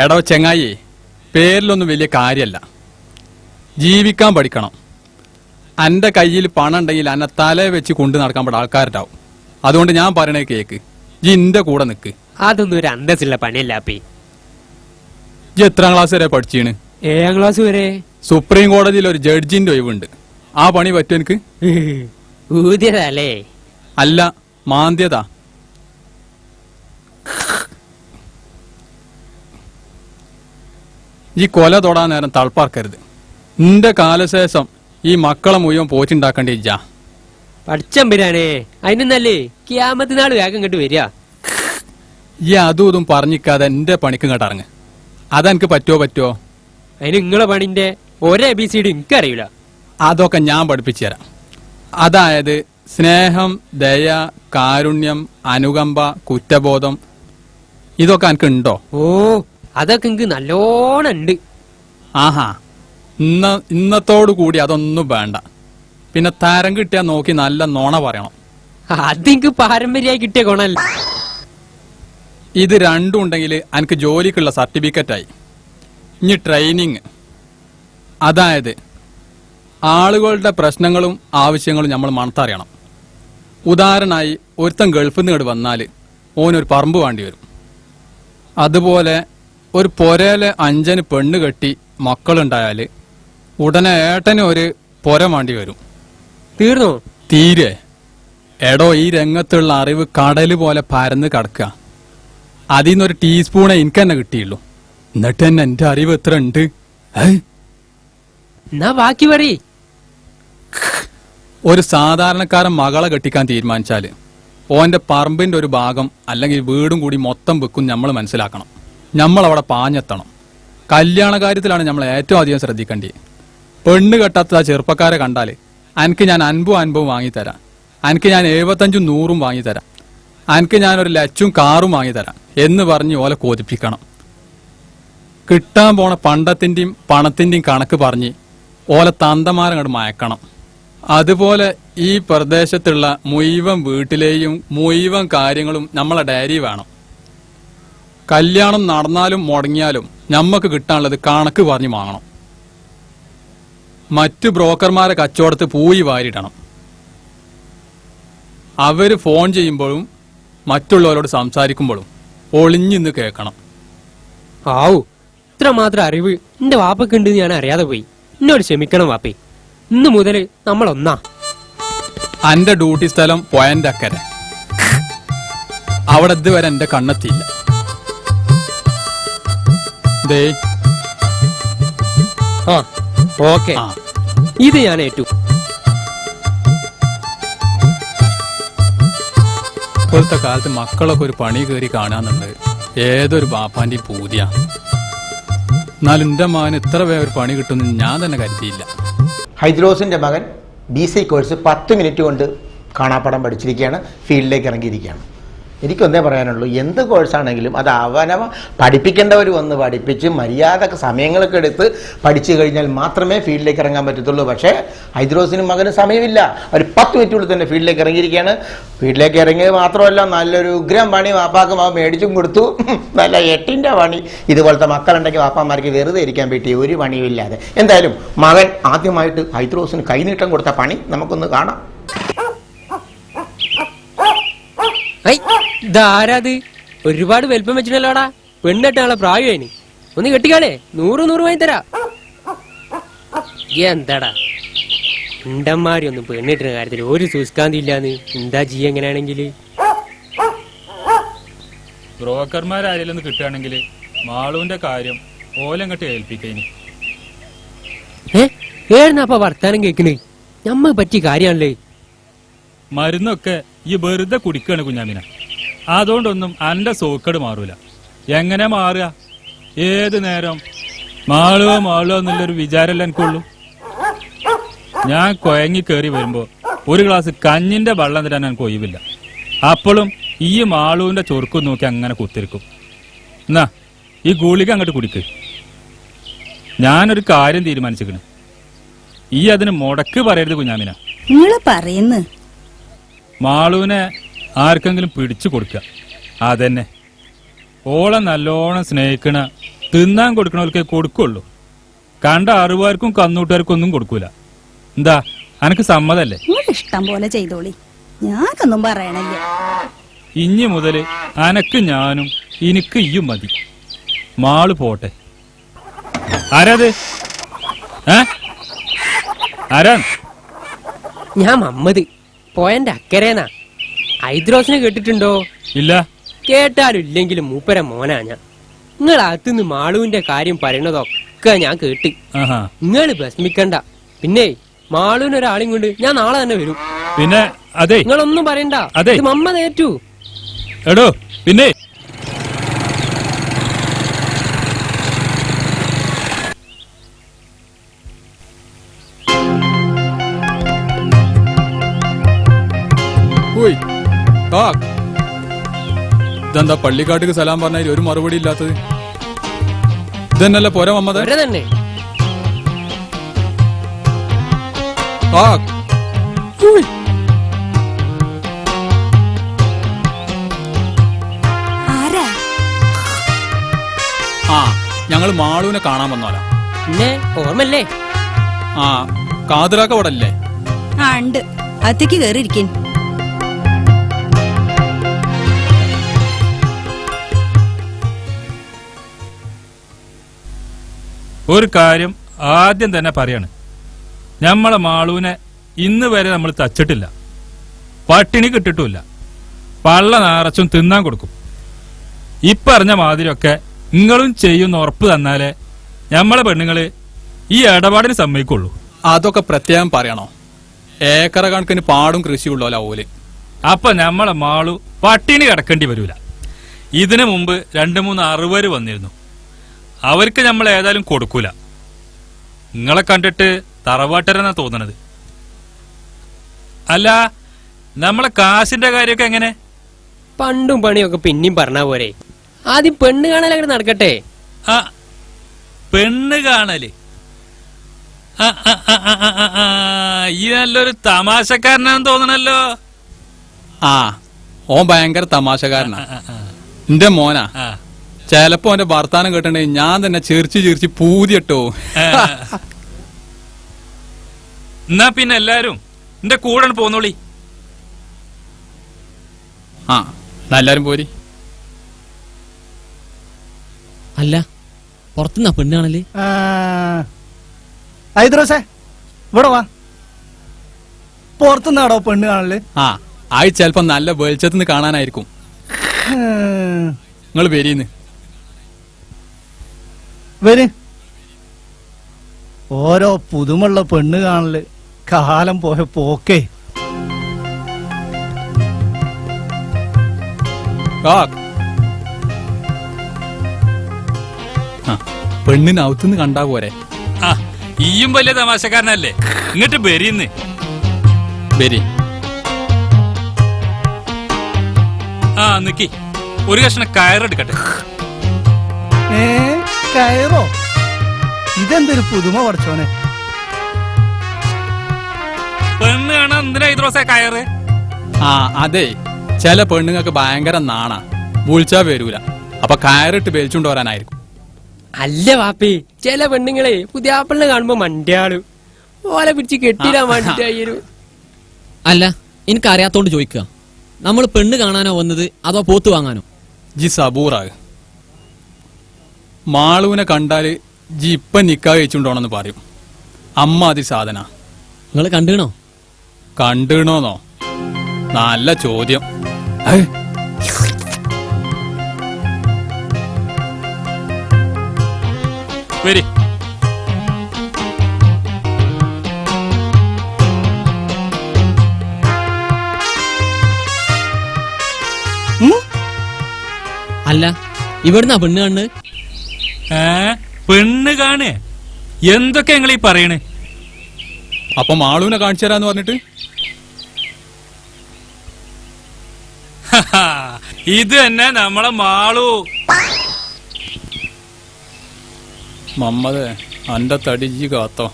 എടോ ചെങ്ങായി, പേരിലൊന്നും വലിയ കാര്യമല്ല. ജീവിക്കാൻ പഠിക്കണം. എൻ്റെ കയ്യിൽ പണം ഉണ്ടെങ്കിൽ എന്നെ തലയെ വെച്ച് കൊണ്ടു നടക്കാൻ പറ്റുന്ന ആൾക്കാരുണ്ടാവും. അതുകൊണ്ട് ഞാൻ പറയണേ കേക്ക്, ഈ ഇന്റെ കൂടെ നിൽക്ക്. അതൊന്നും ഒരു അന്തസ്സുള്ള പണിയല്ല അപ്പേ. ഈ എത്രാം ക്ലാസ് വരെ പഠിച്ചാണ്? 7ാം ക്ലാസ് വരെ. സുപ്രീം കോടതിയിൽ ഒരു ജഡ്ജിന്റെ ഒഴിവുണ്ട്. ആ പണി പറ്റും എനിക്ക്? ഊതിയതല്ലേ? അല്ല, മാന്ത്യതാ. ഈ കൊല തൊടാൻ നേരം തളപ്പാർക്കരുത്. നിന്റെ കാലശേഷം ഈ മക്കളെ മുഴുവൻ പോറ്റുണ്ടാക്കേണ്ടി ഇജ്ജാ. പഠിച്ചമ്പരാനേ, അതിനൊന്നല്ലേ കിയാമത്ത് നാൾ വേഗം ഇങ്ങോട്ട് വരിക. ഈ അതും ഇതും പറഞ്ഞിക്കാതെ എന്റെ പണിക്ക് ഇങ്ങോട്ട് ഇറങ്ങ്. അതെനിക്ക് പറ്റുമോ? അതിന് നിങ്ങളെ പണിന്റെ ഒരേ ABCD എനിക്കറിയില്ല. അതൊക്കെ ഞാൻ പഠിപ്പിച്ചു തരാം. അതായത് സ്നേഹം, ദയ, കാരുണ്യം, അനുകമ്പ, കുറ്റബോധം, ഇതൊക്കെ എനിക്ക് ഉണ്ടോ? ഓ, അതൊക്കെ എനിക്ക് നല്ലോണം ഉണ്ട്. ആഹാ, ഇന്നത്തോടു കൂടി അതൊന്നും വേണ്ട. പിന്നെ തരം കിട്ടിയാ നോക്കി നല്ല നോണ പറയണം. അതെനിക്ക് പാരമ്പര്യമായി കിട്ടിയ ഗുണല്ല. ഇത് രണ്ടും ഉണ്ടെങ്കിൽ എനിക്ക് ജോലിക്കുള്ള സർട്ടിഫിക്കറ്റായി. ഇനി ട്രെയിനിങ്, അതായത് ആളുകളുടെ പ്രശ്നങ്ങളും ആവശ്യങ്ങളും നമ്മൾ മണത്തറിയണം. ഉദാഹരണമായി ഒരുത്തൻ ഗൾഫിൽ നിന്ന് ഇങ്ങോട്ട് വന്നാൽ ഓനൊരു പറമ്പ് വേണ്ടി വരും. അതുപോലെ ഒരു പൊരയിലെ 5 പെണ്ണ് കെട്ടി മക്കളുണ്ടായാൽ ഉടനെ ഏട്ടന് ഒരു പൊര വേണ്ടി വരും. തീർന്നോ? തീരെ. എടോ, ഈ രംഗത്തുള്ള അറിവ് കടല് പോലെ പരന്ന് കിടക്കുക. അതിൽ നിന്നൊരു ടീസ്പൂണേ എനിക്ക് തന്നെ കിട്ടിയുള്ളൂ. എന്നിട്ട് തന്നെ എന്റെ അറിവ് എത്ര ഉണ്ട്? എന്നാ ബാക്കി പറയ്. ഒരു സാധാരണക്കാരൻ മകളെ കെട്ടിക്കാൻ തീരുമാനിച്ചാല് ഓന്റെ പറമ്പിന്റെ ഒരു ഭാഗം അല്ലെങ്കിൽ വീടും കൂടി മൊത്തം വെക്കും നമ്മൾ മനസ്സിലാക്കണം. നമ്മൾ അവിടെ പാഞ്ഞെത്തണം. കല്യാണ കാര്യത്തിലാണ് നമ്മൾ ഏറ്റവും അധികം ശ്രദ്ധിക്കേണ്ടത്. പെണ്ണ് കെട്ടാത്ത ചെറുപ്പക്കാരെ കണ്ടാല് അനക്ക് ഞാൻ 50 വാങ്ങിത്തരാം, അനക്ക് ഞാൻ 75 100 വാങ്ങിത്തരാം, അനക്ക് ഞാനൊരു ലച്ചും കാറും വാങ്ങിത്തരാം എന്ന് പറഞ്ഞ് ഓലെ കോതിപ്പിക്കണം. കിട്ടാൻ പോണ പണ്ടത്തിന്റെയും പണത്തിന്റെയും കണക്ക് പറഞ്ഞ് ഓലെ തന്തമാരങ്ങോട്ട് മയക്കണം. അതുപോലെ ഈ പ്രദേശത്തുള്ള മുഴുവൻ വീട്ടിലെയും മുഴുവൻ കാര്യങ്ങളും നമ്മളെ ഡയറി വേണം. കല്യാണം നടന്നാലും മുടങ്ങിയാലും ഞമ്മക്ക് കിട്ടാനുള്ളത് കണക്ക് പറഞ്ഞ് വാങ്ങണം. മറ്റു ബ്രോക്കർമാരെ കച്ചവടത്ത് പൂയി വാരിടണം. അവര് ഫോൺ ചെയ്യുമ്പോഴും മറ്റുള്ളവരോട് സംസാരിക്കുമ്പോഴും ഒളിഞ്ഞിന്ന് കേൾക്കണം. ആവു, ഇത്ര മാത്രം അറിവ് എന്റെ വാപ്പക്കുണ്ട് ഞാൻ അറിയാതെ പോയി. എന്നോട് ക്ഷമിക്കണം വാപ്പേ. ഇന്ന് മുതൽ നമ്മളൊന്നാ. എന്റെ ഡ്യൂട്ടി സ്ഥലം പോയന്റെ അക്കരെ. അവിടെ ഇതുവരെ എന്റെ കണ്ണെത്തിയില്ല. ദേ, ആ ഓക്കെ, ആ. ഇത് ഞാൻ ഏറ്റു. ഇപ്പോഴത്തെ കാലത്ത് മക്കളൊക്കെ ഒരു പണി കയറി കാണാന്നുണ്ട് ഏതൊരു ബാപ്പാന്റെയും പൂതിയാ. എന്നാലും എന്റെ മകന് ഇത്ര വേഗം ഒരു പണി കിട്ടുമെന്ന് ഞാൻ തന്നെ കരുതിയില്ല. ഹൈദ്രോസിൻ്റെ മകൻ BC കോഴ്സ് 10 മിനിറ്റ് കൊണ്ട് കാണാപ്പാടം പഠിച്ചിരിക്കുകയാണ്, ഫീൽഡിലേക്ക് ഇറങ്ങിയിരിക്കുകയാണ്. എനിക്കൊന്നേ പറയാനുള്ളൂ, എന്ത് കോഴ്സാണെങ്കിലും അത് അവനവ പഠിപ്പിക്കേണ്ടവർ വന്ന് പഠിപ്പിച്ച് മര്യാദക്ക് സമയങ്ങളൊക്കെ എടുത്ത് പഠിച്ചു കഴിഞ്ഞാൽ മാത്രമേ ഫീൽഡിലേക്ക് ഇറങ്ങാൻ പറ്റത്തുള്ളൂ. പക്ഷേ ഹൈദ്രോസിനും മകന് സമയമില്ല. അവർ 10 മിനിറ്റുള്ളിൽ തന്നെ ഫീൽഡിലേക്ക് ഇറങ്ങിയിരിക്കുകയാണ്. ഫീൽഡിലേക്ക് ഇറങ്ങിയത് മാത്രമല്ല, നല്ലൊരു ഉഗ്രം പണി വാപ്പാക്ക് മാവ് മേടിച്ചും കൊടുത്തു. നല്ല 8ന്റെ പണി. ഇതുപോലത്തെ മക്കളുണ്ടെങ്കിൽ വാപ്പാമാർക്ക് വെറുതെ ഇരിക്കാൻ പറ്റിയ ഒരു പണിയുമില്ലാതെ. എന്തായാലും മകൻ ആദ്യമായിട്ട് ഹൈദ്രോസിന് കൈനീട്ടം കൊടുത്ത പണി നമുക്കൊന്ന് കാണാം. ഇതാരാത്? ഒരുപാട് വലിപ്പം വെച്ചിട്ടല്ലോടാ. പെണ്ണെട്ടാളെ പ്രായമായിന്. ഒന്ന് കെട്ടിക്കാളേ, 100 വാങ്ങി തരാ. എന്താടാ ഉണ്ടന്മാരി ഒന്നും പെണ്ണിട്ടുന്ന കാര്യത്തിൽ ഒരു സൂസ്കാന്തി ഇല്ലാന്ന്. എന്താ ചെയ്യ എങ്ങനെയാണെങ്കിൽ? ബ്രോക്കർമാരാരെങ്കിലും കിട്ടുകയാണെങ്കിൽ മാളുവിന്റെ കാര്യം ഓലങ്ങട്ട് ഏൽപ്പിക്കൈനി. ഏഴുന്നപ്പ വർത്താനം കേക്കണേ? നമ്മ പറ്റിയ കാര്യാണല്ലേ. മരുന്നൊക്കെ ഈ വെറുതെ കുടിക്കാണ് കുഞ്ഞാമിന. അതുകൊണ്ടൊന്നും അന്റെ സോക്കട് മാറൂല. എങ്ങനെ മാറുക? ഏത് നേരം മാളുവോ എന്നുള്ളൊരു വിചാരമല്ല എനിക്കുള്ളൂ. ഞാൻ കൊയങ്ങി കയറി വരുമ്പോ ഒരു ഗ്ലാസ് കഞ്ഞിന്റെ വെള്ളം തരാൻ എനിക്ക് ഒഴിവില്ല. അപ്പോഴും ഈ മാളുവിന്റെ ചൊറുക്കും നോക്കി അങ്ങനെ കുത്തിരിക്കും. എന്നാ ഈ ഗുളിക അങ്ങോട്ട് കുടിക്ക്. ഞാനൊരു കാര്യം തീരുമാനിച്ചിരിക്കണ്. ഈ അതിന് മുടക്ക് പറയരുത് കുഞ്ഞാമിന. നിങ്ങള് പറയുന്നു മാളുവിനെ ആർക്കെങ്കിലും പിടിച്ചു കൊടുക്കുക. അതന്നെ. ഓളെ നല്ലോണം സ്നേഹിക്കണ തിന്നാൻ കൊടുക്കണവർക്ക് കൊടുക്കുള്ളൂ. കണ്ട അറിവാർക്കും കന്നൂട്ടുകാർക്കും ഒന്നും കൊടുക്കൂല. എന്താ അനക്ക് സമ്മതല്ലേ? ഇഷ്ടം പോലെ ചെയ്തോളി, ഞാനൊന്നും പറയണില്ല. ഇനി മുതല് അനക്ക് ഞാനും എനിക്ക് ഇയും മതി. മാള് പോട്ടെ. ആരാത്? ആരാ? ഞാൻ മമ്മദ്, പോയന്റെ അക്കരേന്നാ. ഹൈദ്രോസിനെ കേട്ടിട്ടുണ്ടോ? ഇല്ല. കേട്ടാലും ഇല്ലെങ്കിലും മൂപ്പര മോനാ ഞാൻ. നിങ്ങൾ അകത്തുനിന്ന് മാളുവിന്റെ കാര്യം പറയണതൊക്കെ ഞാൻ കേട്ട്. നിങ്ങൾ വിഷമിക്കണ്ട. പിന്നെ മാളുവിനൊരാളും കൊണ്ട് ഞാൻ നാളെ തന്നെ വരും. പിന്നെ അതെ, നിങ്ങളൊന്നും പറയണ്ട. അതെ മമ്മ നേറ്റു. എടോ പിന്നെ ഓയ് ഇതെന്താ പള്ളിക്കാട്ടിക്ക് സലാം പറഞ്ഞാൽ ഒരു മറുപടി ഇല്ലാത്തത്? ഇതന്നല്ല പോരാ മമ്മദ്? തന്നെ ആരാ? ആ ഞങ്ങള് മാളൂനെ കാണാൻ വന്നോലാ. പിന്നെ ഓർമ്മല്ലേ? ആ കാതിറാക്ക അവിടെ അല്ലേ? ആ ഉണ്ട്, അത്തേക്ക് കേറിയിരിക്കൻ. ഒരു കാര്യം ആദ്യം തന്നെ പറയാണ്, നമ്മളെ മാളൂനെ ഇന്ന് വരെ നമ്മൾ തച്ചിട്ടില്ല, പട്ടിണി കിട്ടിട്ടുമില്ല, പള്ള നിറച്ചും തിന്നാൻ കൊടുക്കും. ഇപ്പറഞ്ഞ മാതിരിയൊക്കെ നിങ്ങളും ചെയ്യുന്ന ഉറപ്പ് തന്നാലേ നമ്മളെ പെണ്ണുങ്ങള് ഈ ഇടപാടിന് സമ്മതിക്കുള്ളൂ. അതൊക്കെ പ്രത്യേകം പറയണോ? ഏക്കറ കണക്കിന് പാടും കൃഷിയുള്ളോല ഓല്. അപ്പൊ നമ്മളെ മാളു പട്ടിണി കിടക്കേണ്ടി വരൂല. ഇതിനു മുമ്പ് 2-3 അറുവര് വന്നിരുന്നു, അവർക്ക് നമ്മൾ ഏതായാലും കൊടുക്കൂല. നിങ്ങളെ കണ്ടിട്ട് തറവാട്ടരെന്നാ തോന്നണത്. അല്ല, നമ്മളെ കാശിന്റെ കാര്യമൊക്കെ എങ്ങനെ? പണ്ടും പണിയൊക്കെ പിന്നെയും പറഞ്ഞ പോരെ, ആദ്യം പെണ്ണ് കാണലങ്ങനെ നടക്കട്ടെ. ആ പെണ്ണ് കാണല്, ഈ നല്ലൊരു തമാശക്കാരനാന്ന് തോന്നണല്ലോ. ആ ഓൻ ഭയങ്കര തമാശക്കാരനാ. എന്റെ മോനാ. ചെലപ്പോ അവന്റെ വർത്താനം കേട്ടിട്ടുണ്ടെങ്കിൽ ഞാൻ തന്നെ ചിരിച്ച് പൂതിട്ടോ. എന്നാ പിന്നെ എല്ലാരും എന്റെ കൂടെ പോന്നോളി. ആ എല്ലാരും പോരി. അല്ല പുറത്തുനിന്നാ പെണ്ണ് കാണല്? ഐദ്രോസേ ഇവിടെ വാ. പുറത്തുനിന്നാടോ പെണ്ണ് കാണല്? ആ ആയി ചെലപ്പോ നല്ല വെളിച്ചത്തുനിന്ന് കാണാനായിരിക്കും. നിങ്ങൾ വരീന്ന് വര്. ഓരോ പുതുമുള്ള പെണ്ണ് കാണല് കാലം പോയ പോക്കേ. പെണ്ണിന് ഔത്തുനിന്ന് കണ്ടാ പോരെ. ആ ഈയും വലിയ തമാശക്കാരനല്ലേ, ഇങ്ങോട്ട് ബെരിന്ന് ബരി. ആ നിക്കി, ഒരു കഷ്ണം കയറെടുക്കട്ടെ. കയറോ? ഇതെന്തൊരു പുതുമ പഠിച്ചോനെ. പെണ്ണ് കാണാൻ എന്തിനാ ഇദ്രോസേ കയറ്? ആ അതെ, ചില പെണ്ണുങ്ങൾക്ക് ഭയങ്കര നാണാ, വിളിച്ചാ വരൂല. അപ്പൊ കയറിട്ട് വലിച്ചുകൊണ്ട് വരാനായിരിക്കും. അല്ല വാപ്പി, ചില പെണ്ണുങ്ങളെ പുതിയാപ്പിളിനെ കാണുമ്പോ മണ്ടിയാള് ഓലെ പിടിച്ച് കെട്ടിടാൻ വേണ്ടിട്ടായിരുന്നു. അല്ല, എനിക്കറിയാത്തോണ്ട് ചോദിക്കുക, നമ്മൾ പെണ്ണ് കാണാനോ വന്നത് അതോ പോത്ത് വാങ്ങാനോ? ജി സബൂറാ. മാളൂനെ കണ്ടാല് ജി ഇപ്പൊ നിക്കാഹ് കഴിച്ചുകൊണ്ടോണെന്ന് പറയും. അമ്മ അതി സാധന. നിങ്ങൾ കണ്ടീണോ? കണ്ടീണോന്നോ? നല്ല ചോദ്യം. വരി. അല്ല, ഇവിടുന്നാ പെണ്ണ് കണ്ണ്? പെണ്ണ് കാണേ? എന്തൊക്കെ ഞങ്ങൾ ഈ പറയണേ? അപ്പൊ മാളൂനെ കാണിച്ചു തരാന്ന് പറഞ്ഞിട്ട് ഇത് തന്നെ നമ്മളെ മാളു. മമ്മദേ, അന്റെ തടിജി കാത്തോ.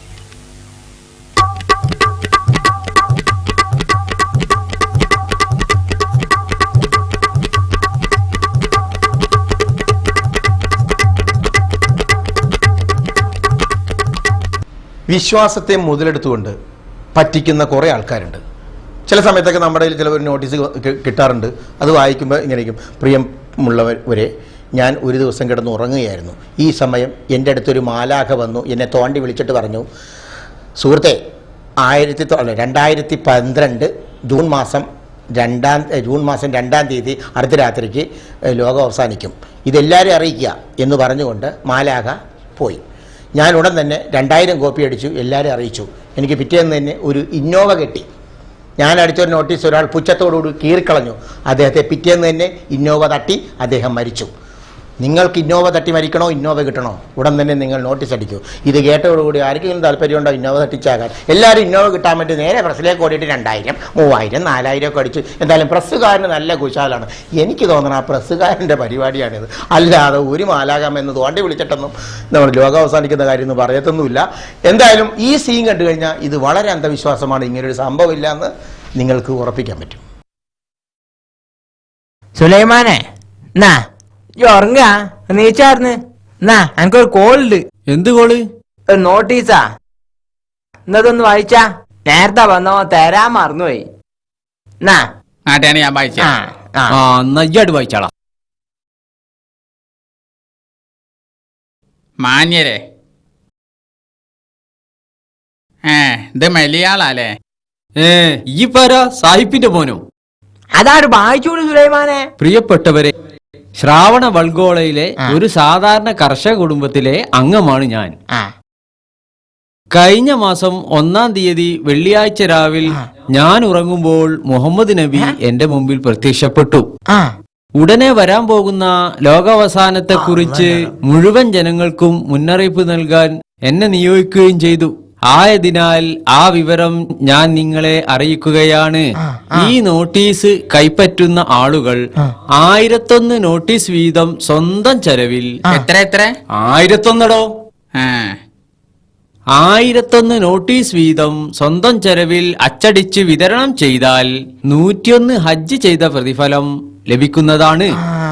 വിശ്വാസത്തെ മുതലെടുത്തുകൊണ്ട് പറ്റിക്കുന്ന കുറേ ആൾക്കാരുണ്ട്. ചില സമയത്തൊക്കെ നമ്മുടെ കയ്യിൽ ചില ഒരു നോട്ടീസ് കിട്ടാറുണ്ട്. അത് വായിക്കുമ്പോൾ ഇങ്ങനെയിരിക്കും: പ്രിയമുള്ളവരെ, ഞാൻ ഒരു ദിവസം കിടന്ന് ഉറങ്ങുകയായിരുന്നു. ഈ സമയം എൻ്റെ അടുത്തൊരു മാലാഖ വന്നു എന്നെ തോണ്ടി വിളിച്ചിട്ട് പറഞ്ഞു, സുഹൃത്തെ, 2012 ജൂൺ മാസം 2-ാം തീയതി അർദ്ധരാത്രിക്ക് ലോകം അവസാനിക്കും, ഇതെല്ലാവരും അറിയിക്കുക എന്ന് പറഞ്ഞുകൊണ്ട് മാലാഖ പോയി. ഞാൻ ഉടൻ തന്നെ 2000 കോപ്പി അടിച്ചു, എല്ലാവരും അറിയിച്ചു. എനിക്ക് പിറ്റേന്ന് തന്നെ ഒരു ഇന്നോവ കെട്ടി. ഞാൻ അടിച്ചൊരു നോട്ടീസ് ഒരാൾ പുച്ഛത്തോടുകൂടി കീറിക്കളഞ്ഞു. അദ്ദേഹത്തെ പിറ്റേന്ന് തന്നെ ഇന്നോവ തട്ടി അദ്ദേഹം മരിച്ചു. നിങ്ങൾക്ക് ഇന്നോവ തട്ടി മരിക്കണോ ഇന്നോവ കിട്ടണോ ഉടൻ തന്നെ നിങ്ങൾ നോട്ടീസ് അടിക്കൂ. ഇത് കേട്ടതോടുകൂടി ആർക്കെങ്കിലും താല്പര്യമുണ്ടോ ഇന്നോവ തട്ടിച്ചാകാൻ? എല്ലാവരും ഇന്നോവ കിട്ടാൻ വേണ്ടി നേരെ പ്രസ്സിലേക്ക് ഓടിയിട്ട് 2000, 3000, 4000 ഒക്കെ അടിച്ച് എന്തായാലും പ്രസ്സുകാരന് നല്ല കുശാലാണ്. എനിക്ക് തോന്നണം ആ പ്രസ്സുകാരൻ്റെ പരിപാടിയാണിത്. അല്ലാതെ ഒരു മാലാകാമെന്ന് തോണ്ടി വിളിച്ചിട്ടൊന്നും നമ്മൾ ലോകം അവസാനിക്കുന്ന കാര്യം ഒന്നും പറയത്തൊന്നുമില്ല. എന്തായാലും ഈ സീൻ കണ്ടു കഴിഞ്ഞാൽ ഇത് വളരെ അന്ധവിശ്വാസമാണ്, ഇങ്ങനൊരു സംഭവമില്ല എന്ന് നിങ്ങൾക്ക് ഉറപ്പിക്കാൻ പറ്റും. സുലൈമാനെ എന്നാ ഉറങ്ങാ നീച്ചാർന്ന് എന്നാ എനിക്കൊരു കോളുണ്ട്. എന്ത് കോള്? ഒരു നോട്ടീസാ, എന്നതൊന്ന് വായിച്ചാ. നേരത്തെ വന്നോ തരാൻ മറന്നുപോയി. എന്നാ ആട്ടെയാണ് ഞാൻ വായിച്ചാട് വായിച്ചാളാ. മാന്യരെ, ഇത് മലയാളല്ലേ? ഈ പറ സാഹിബിന്റെ മോനോ? അതാര് വായിച്ചോളൂ സുലൈമാനെ. പ്രിയപ്പെട്ടവരെ, ശ്രാവണ വൾഗോളയിലെ ഒരു സാധാരണ കർഷക കുടുംബത്തിലെ അംഗമാണ് ഞാൻ. കഴിഞ്ഞ മാസം 1-ാം തീയതി വെള്ളിയാഴ്ച രാവിൽ ഞാൻ ഉറങ്ങുമ്പോൾ മുഹമ്മദ് നബി എന്റെ മുമ്പിൽ പ്രത്യക്ഷപ്പെട്ടു. ഉടനെ വരാൻ പോകുന്ന ലോകാവസാനത്തെ കുറിച്ച് മുഴുവൻ ജനങ്ങൾക്കും മുന്നറിയിപ്പ് നൽകാൻ എന്നെ നിയോഗിക്കുകയും ചെയ്തു. ആയതിനാൽ ആ വിവരം ഞാൻ നിങ്ങളെ അറിയിക്കുകയാണ്. ഈ നോട്ടീസ് കൈപ്പറ്റുന്ന ആളുകൾ 1001 നോട്ടീസ് വീതം സ്വന്തം ചെലവിൽ എത്ര 1001 1001 നോട്ടീസ് വീതം സ്വന്തം ചെലവിൽ അച്ചടിച്ച് വിതരണം ചെയ്താൽ 101 ഹജ്ജ് ചെയ്ത പ്രതിഫലം ലഭിക്കുന്നതാണ്.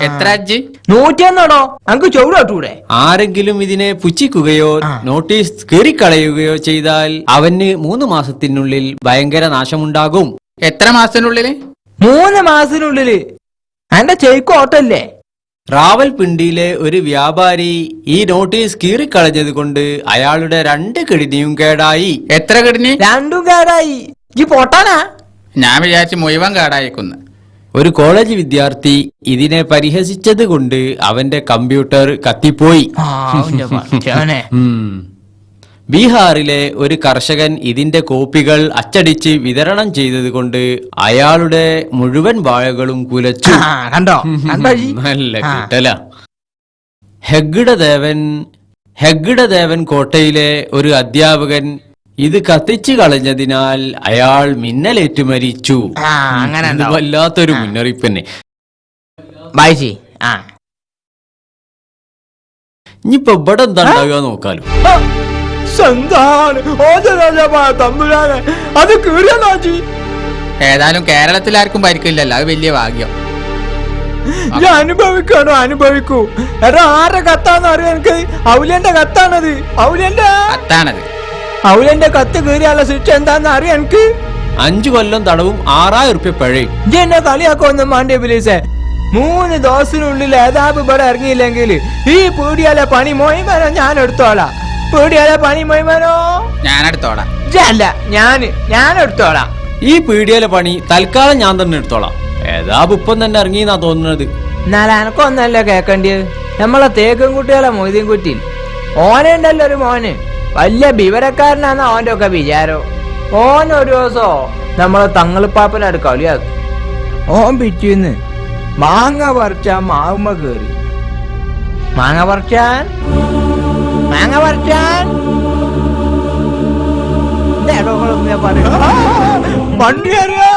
എത്ര ഹജ്ജ്? 101 നമുക്ക് ചൂടൂടെ. ആരെങ്കിലും ഇതിനെ പുച്ഛിക്കുകയോ നോട്ടീസ് കീറിക്കളയുകയോ ചെയ്താൽ അവന് 3 മാസത്തിനുള്ളിൽ ഭയങ്കര നാശമുണ്ടാകും. എത്ര മാസത്തിനുള്ളിൽ? 3 മാസത്തിനുള്ളില്. എന്റെ ചെയ്ക്ക് ഓട്ടല്ലേ? റാവൽപിണ്ടിയിലെ ഒരു വ്യാപാരി ഈ നോട്ടീസ് കീറിക്കളഞ്ഞത് കൊണ്ട് അയാളുടെ 2 കിഡ്നിയും കേടായി. എത്ര കിഡ്നി? 2 കേടായി. ഈ പൊട്ടാനാ? ഞാൻ വിചാരിച്ച് മുഴുവൻ കേടായിക്കുന്നു. ഒരു കോളേജ് വിദ്യാർത്ഥി ഇതിനെ പരിഹസിച്ചത് കൊണ്ട് അവന്റെ കമ്പ്യൂട്ടർ കത്തിപ്പോയി. ബീഹാറിലെ ഒരു കർഷകൻ ഇതിന്റെ കോപ്പികൾ അച്ചടിച്ച് വിതരണം ചെയ്തത് കൊണ്ട് അയാളുടെ മുഴുവൻ വാഴകളും കുലച്ചു. നല്ല കിട്ടല. ഹെഗ്ഡദേവൻ കോട്ടയിലെ ഒരു അധ്യാപകൻ ഇത് കത്തിച്ചു കളഞ്ഞതിനാൽ അയാൾ മിന്നലേറ്റു മരിച്ചു. വല്ലാത്തൊരു മുന്നറിയിപ്പ് തന്നെ. ഇനിയിപ്പൊ ഇവിടെ എന്താ ഉണ്ടാകുക നോക്കാലോ. ഏതായാലും കേരളത്തിൽ ആർക്കും പരിക്കില്ലല്ലോ, അത് വലിയ ഭാഗ്യം. അനുഭവിക്കൂ. എടാ ആരുടെ കത്താന്ന് അറിയാം എനിക്ക്? ഔലിയന്റെ കത്താണത്. ഔലിയന്റെ കത്ത് കീറിയാലുള്ള ശിക്ഷ എന്താന്ന് അറിയാം എനിക്ക്? 5 കൊല്ലം തടവും 6000 റുപ്യ പിഴയും. എന്നെ കളിയാക്കൊന്നും മാണ്ടേ പോലീസേ. 3 ദിവസത്തിനുള്ളിൽ ഏതാപ്പ് ഇവിടെ ഇറങ്ങിയില്ലെങ്കിൽ ഈ പീടിയാലെ പണി മൊയ്മനോ ഞാൻ എടുത്തോളാം. പീടിയാലെ പണി മൊയ്മനോ ഞാൻ എടുത്തോളാം. അല്ല ഞാൻ എടുത്തോളാം. ഈ പീടിയാലെ പണി തൽക്കാലം ഞാൻ തന്നെ എടുത്തോളാം. ഏതാപ്പ് ഇപ്പം തന്നെ ഇറങ്ങിയെന്നാ തോന്നുന്നത്. എന്നാൽ എനക്കൊന്നല്ല കേക്കണ്ടിയത്. നമ്മളെ തേക്കും കുട്ടികളെ മൊയ്തീൻ കുറ്റി ഓനെ ഉണ്ടല്ലോ ഒരു മോന്, വലിയ വിവരക്കാരനാണ് അവന്റെ ഒക്കെ വിചാരം. ഓനൊരു ദിവസോ നമ്മളെ തങ്ങളിപ്പാപ്പനായിട്ട് കളിയാക്കും. ഓൻ പിറ്റേന്ന് മാങ്ങ പറിച്ചാൻ മാവുമ്മ കേറി. മാങ്ങ പറിച്ചാൻ വണ്ടി അറിയാ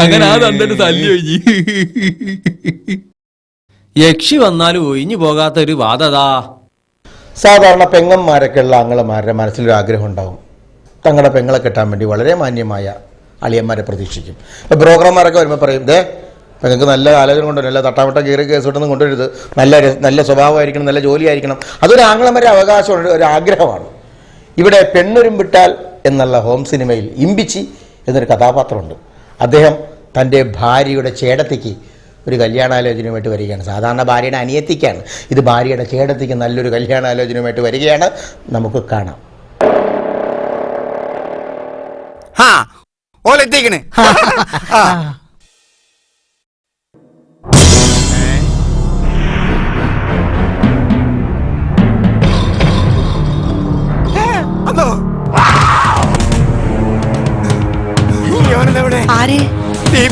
അങ്ങനെ തല്ലി. യക്ഷി വന്നാലും ഒഴിഞ്ഞു പോകാത്ത ഒരു വാദതാ. സാധാരണ പെങ്ങന്മാരൊക്കെ ഉള്ള ആങ്ങളമാരുടെ മനസ്സിലൊരു ആഗ്രഹം ഉണ്ടാവും. തങ്ങളുടെ പെങ്ങളെ കെട്ടാൻ വേണ്ടി വളരെ മാന്യമായ അളിയന്മാരെ പ്രതീക്ഷിക്കും. ഇപ്പോൾ ബ്രോക്കർമാരൊക്കെ വരുമ്പോൾ പറയും, നിങ്ങൾക്ക് നല്ല ആലോചന കൊണ്ടുവരും, നല്ല തട്ടാവട്ട കീറി കേസോട്ടൊന്നും കൊണ്ടുവരുത്, നല്ല സ്വഭാവമായിരിക്കണം, നല്ല ജോലിയായിരിക്കണം. അതൊരു ആങ്ങളമാരുടെ അവകാശമുള്ള ഒരു ആഗ്രഹമാണ്. ഇവിടെ പെണ്ണുരുമ്പിട്ടാൽ എന്നുള്ള ഹോം സിനിമയിൽ ഇമ്പിച്ചി എന്നൊരു കഥാപാത്രമുണ്ട്. അദ്ദേഹം തൻ്റെ ഭാര്യയുടെ ചേടത്തിക്ക് ഒരു കല്യാണാലോചനയുമായിട്ട് വരികയാണ്. സാധാരണ ഭാര്യയുടെ അനിയത്തിക്കാണ്, ഇത് ഭാര്യയുടെ ചേടത്തിക്ക് നല്ലൊരു കല്യാണാലോചനയുമായിട്ട് വരികയാണ്. നമുക്ക് കാണാം. ഓലെത്തിക്കണേ.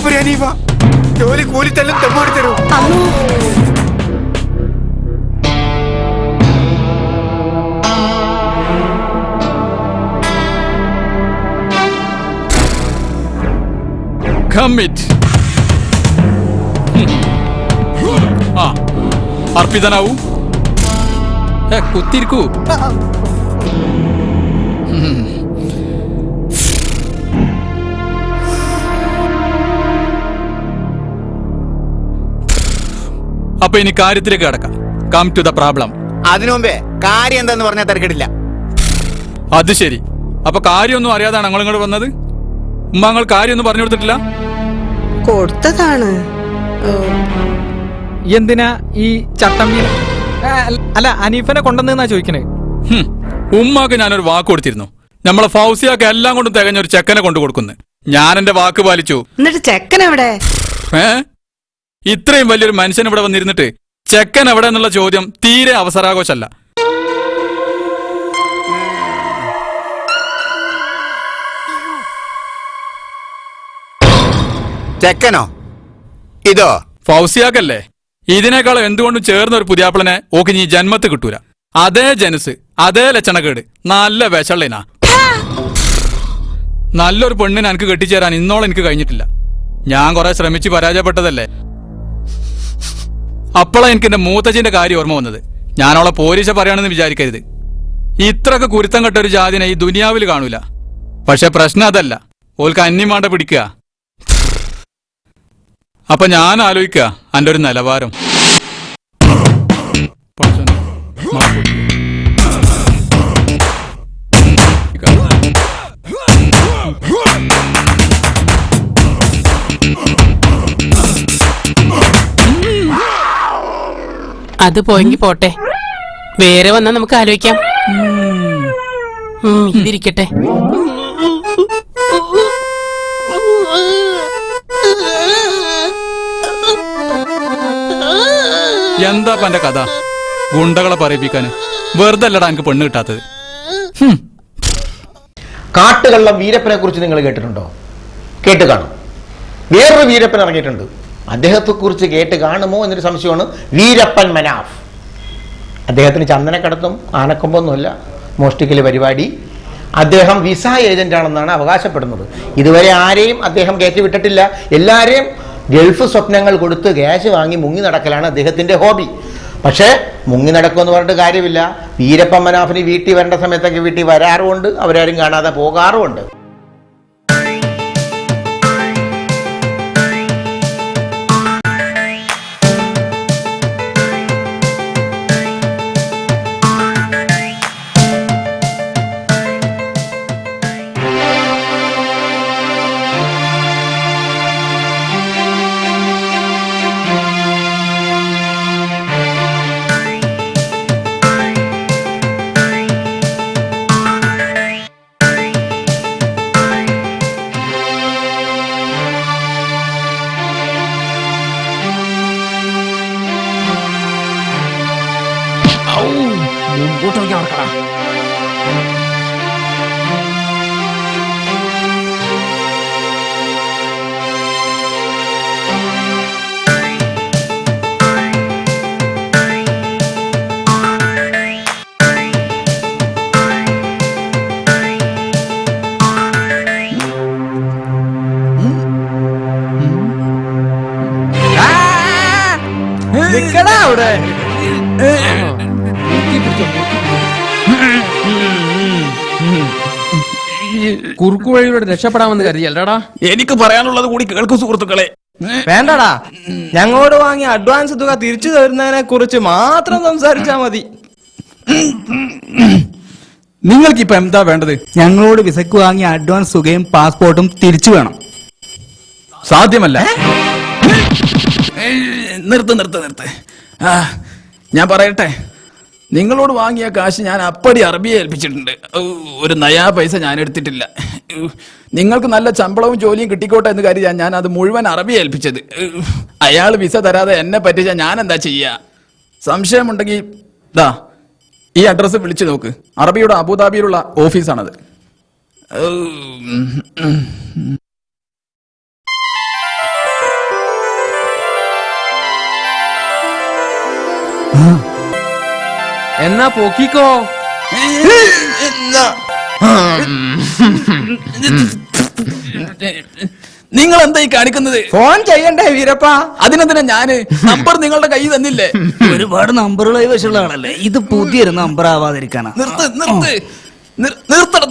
കളിപ്പുര അനീഫ ജോലി കൂലിത്തല്ലും തെമ്മോടി തരൂ. അർപ്പിതനാവൂ, കുത്തിരിക്കൂ. അപ്പൊ ഇനി കാര്യത്തിലേക്ക് കടക്കാം. Come to the problem. അതിനു മുമ്പേ കാര്യം എന്താന്ന് പറഞ്ഞാൽ തിരക്കിടില്ല. അത് ശരി. അപ്പൊ കാര്യമൊന്നും അറിയാതാണ് ഞങ്ങൾ ഇങ്ങോട്ട് വന്നത്? ഉമ്മ ഞങ്ങൾ കാര്യമൊന്നും പറഞ്ഞു കൊടുത്തിട്ടില്ല? കൊടുത്തതാണ്. എന്തിനാ ഈ ചട്ടമ്പി? അല്ല, അനീഫനെ കൊണ്ടുവന്നാ ചോദിക്കണേ. ഉമ്മാക്ക് ഞാനൊരു വാക്ക് കൊടുത്തിരുന്നു. നമ്മളെ ഫൗസിയാക്ക് എല്ലാം കൊണ്ടും തികഞ്ഞ ഒരു ചെക്കനെ കൊണ്ടു കൊടുക്കുന്നു. ഞാൻ എന്റെ വാക്ക് പാലിച്ചു. എന്നിട്ട് ചെക്കൻ എവിടെ? ഇത്രയും വലിയൊരു മനുഷ്യൻ ഇവിടെ വന്നിരുന്നിട്ട് ചെക്കൻ എവിടെ എന്നുള്ള ചോദ്യം തീരെ അവസരാഘോഷല്ല. ചെക്കനോ? ഇതോ ഫൗസിയാക്കല്ലേ? ഇതിനേക്കാളും എന്തുകൊണ്ടും ചേർന്ന ഒരു പുതിയാപ്പിളനെ ഓക്ക് നീ ജന്മത്ത് കിട്ടൂല. അതേ ജനസ്, അതേ ലക്ഷണക്കേട്, നല്ല വിശള്ളനാ. നല്ലൊരു പെണ്ണിനെ എനിക്ക് കെട്ടിച്ചേരാൻ ഇന്നോളം എനിക്ക് കഴിഞ്ഞിട്ടില്ല. ഞാൻ കുറെ ശ്രമിച്ച് പരാജയപ്പെട്ടതല്ലേ. അപ്പോഴാ എനിക്ക് എന്റെ മൂത്തച്ഛന്റെ കാര്യം ഓർമ്മ വന്നത്. ഞാനവളെ പോലീശ പറയാണെന്ന് വിചാരിക്കരുത്. ഇത്രക്ക് കുരുത്തം കെട്ട ഒരു ജാതിനെ ഈ ദുനിയാവിൽ കാണൂല. പക്ഷെ പ്രശ്നം അതല്ല, ഓൾക്ക് അന്യമാണ്ട പിടിക്കുക. അപ്പൊ ഞാൻ ആലോചിക്കുക എന്റെ ഒരു നിലവാരം. അത് പോയെങ്കി പോട്ടെ, വേറെ വന്നാ നമുക്ക് ആലോചിക്കാം. ഇതിരിക്കട്ടെ. എന്താ എന്റെ കഥ? ഗുണ്ടകളെ പറയിപ്പിക്കാന് വെറുതെ അല്ലടാ എനിക്ക് പെണ്ണ് കിട്ടാത്തത്. കാട്ടുകള്ളം വീരപ്പനെ കുറിച്ച് നിങ്ങൾ കേട്ടിട്ടുണ്ടോ? കേട്ട് കാണും. വേറൊരു വീരപ്പൻ ഇറങ്ങിയിട്ടുണ്ട്. അദ്ദേഹത്തെ കുറിച്ച് കേട്ട് കാണുമോ എന്നൊരു സംശയമാണ്. വീരപ്പൻ മനാഫ്. അദ്ദേഹത്തിന് ചന്ദനക്കടത്തും ആനക്കൊമ്പൊന്നുമില്ല, മോഷ്ടിക്കല് പരിപാടി. അദ്ദേഹം വിസ ഏജന്റ് ആണെന്നാണ് അവകാശപ്പെടുന്നത്. ഇതുവരെ ആരെയും അദ്ദേഹം കയറ്റി വിട്ടിട്ടില്ല. എല്ലാവരെയും ഗൾഫ് സ്വപ്നങ്ങൾ കൊടുത്ത് ക്യാഷ് വാങ്ങി മുങ്ങി നടക്കലാണ് അദ്ദേഹത്തിന്റെ ഹോബി. പക്ഷേ മുങ്ങി നടക്കുമെന്ന് പറഞ്ഞിട്ട് കാര്യമില്ല. വീരപ്പൻ മനാഫിന് വീട്ടിൽ വരേണ്ട സമയത്തൊക്കെ വീട്ടിൽ വരാറുമുണ്ട്, അവരാരും കാണാതെ പോകാറുമുണ്ട്. കുറുക്കു വഴിയിലൂടെ രക്ഷപ്പെടാമെന്ന് കരുതിയല്ലടാ. എനിക്ക് പറയാനുള്ളത് കൂടി കേൾക്കൂ സുഹൃത്തുക്കളെ. വേണ്ടടാ, ഞങ്ങളോട് വാങ്ങിയ അഡ്വാൻസ് തുക തിരിച്ചു തരുന്നതിനെ കുറിച്ച് മാത്രം സംസാരിച്ചാ മതി. നിങ്ങൾക്കിപ്പോ എന്താ വേണ്ടത്? ഞങ്ങളോട് വിസക്ക് വാങ്ങിയ അഡ്വാൻസ് തുകയും പാസ്പോർട്ടും തിരിച്ചു വേണം. സാധ്യമല്ല. നിർത്ത്. ഞാൻ പറയട്ടെ, നിങ്ങളോട് വാങ്ങിയ കാശ് ഞാൻ അപ്പടി അറബിയെ ഏൽപ്പിച്ചിട്ടുണ്ട്. ഒരു നയാ പൈസ ഞാൻ എടുത്തിട്ടില്ല. നിങ്ങൾക്ക് നല്ല ശമ്പളവും ജോലിയും കിട്ടിക്കോട്ടെ എന്ന് കരുതിയാ ഞാൻ അത് മുഴുവൻ അറബിയെ ഏൽപ്പിച്ചത്. അയാൾ വിസ തരാതെ എന്നെ പറ്റിച്ചാൽ ഞാൻ എന്താ ചെയ്യാ? സംശയമുണ്ടെങ്കിൽ ദാ ഈ അഡ്രസ്സ് വിളിച്ചു നോക്ക്. അറബിയുടെ അബുദാബിയിലുള്ള ഓഫീസാണത്. എന്നാ പൊക്കിക്കോ. നിങ്ങൾ എന്തായി കാണിക്കുന്നത്? ഫോൺ ചെയ്യണ്ടേ വീരപ്പ? അതിനെന്തിനാ ഞാന് നമ്പർ നിങ്ങളുടെ കൈ തന്നില്ലേ? ഒരുപാട് നമ്പറുകളായി വശമുള്ള ആളല്ലേ, ഇത് പുതിയൊരു നമ്പർ ആവാതിരിക്കാനാ. നിർത്തണം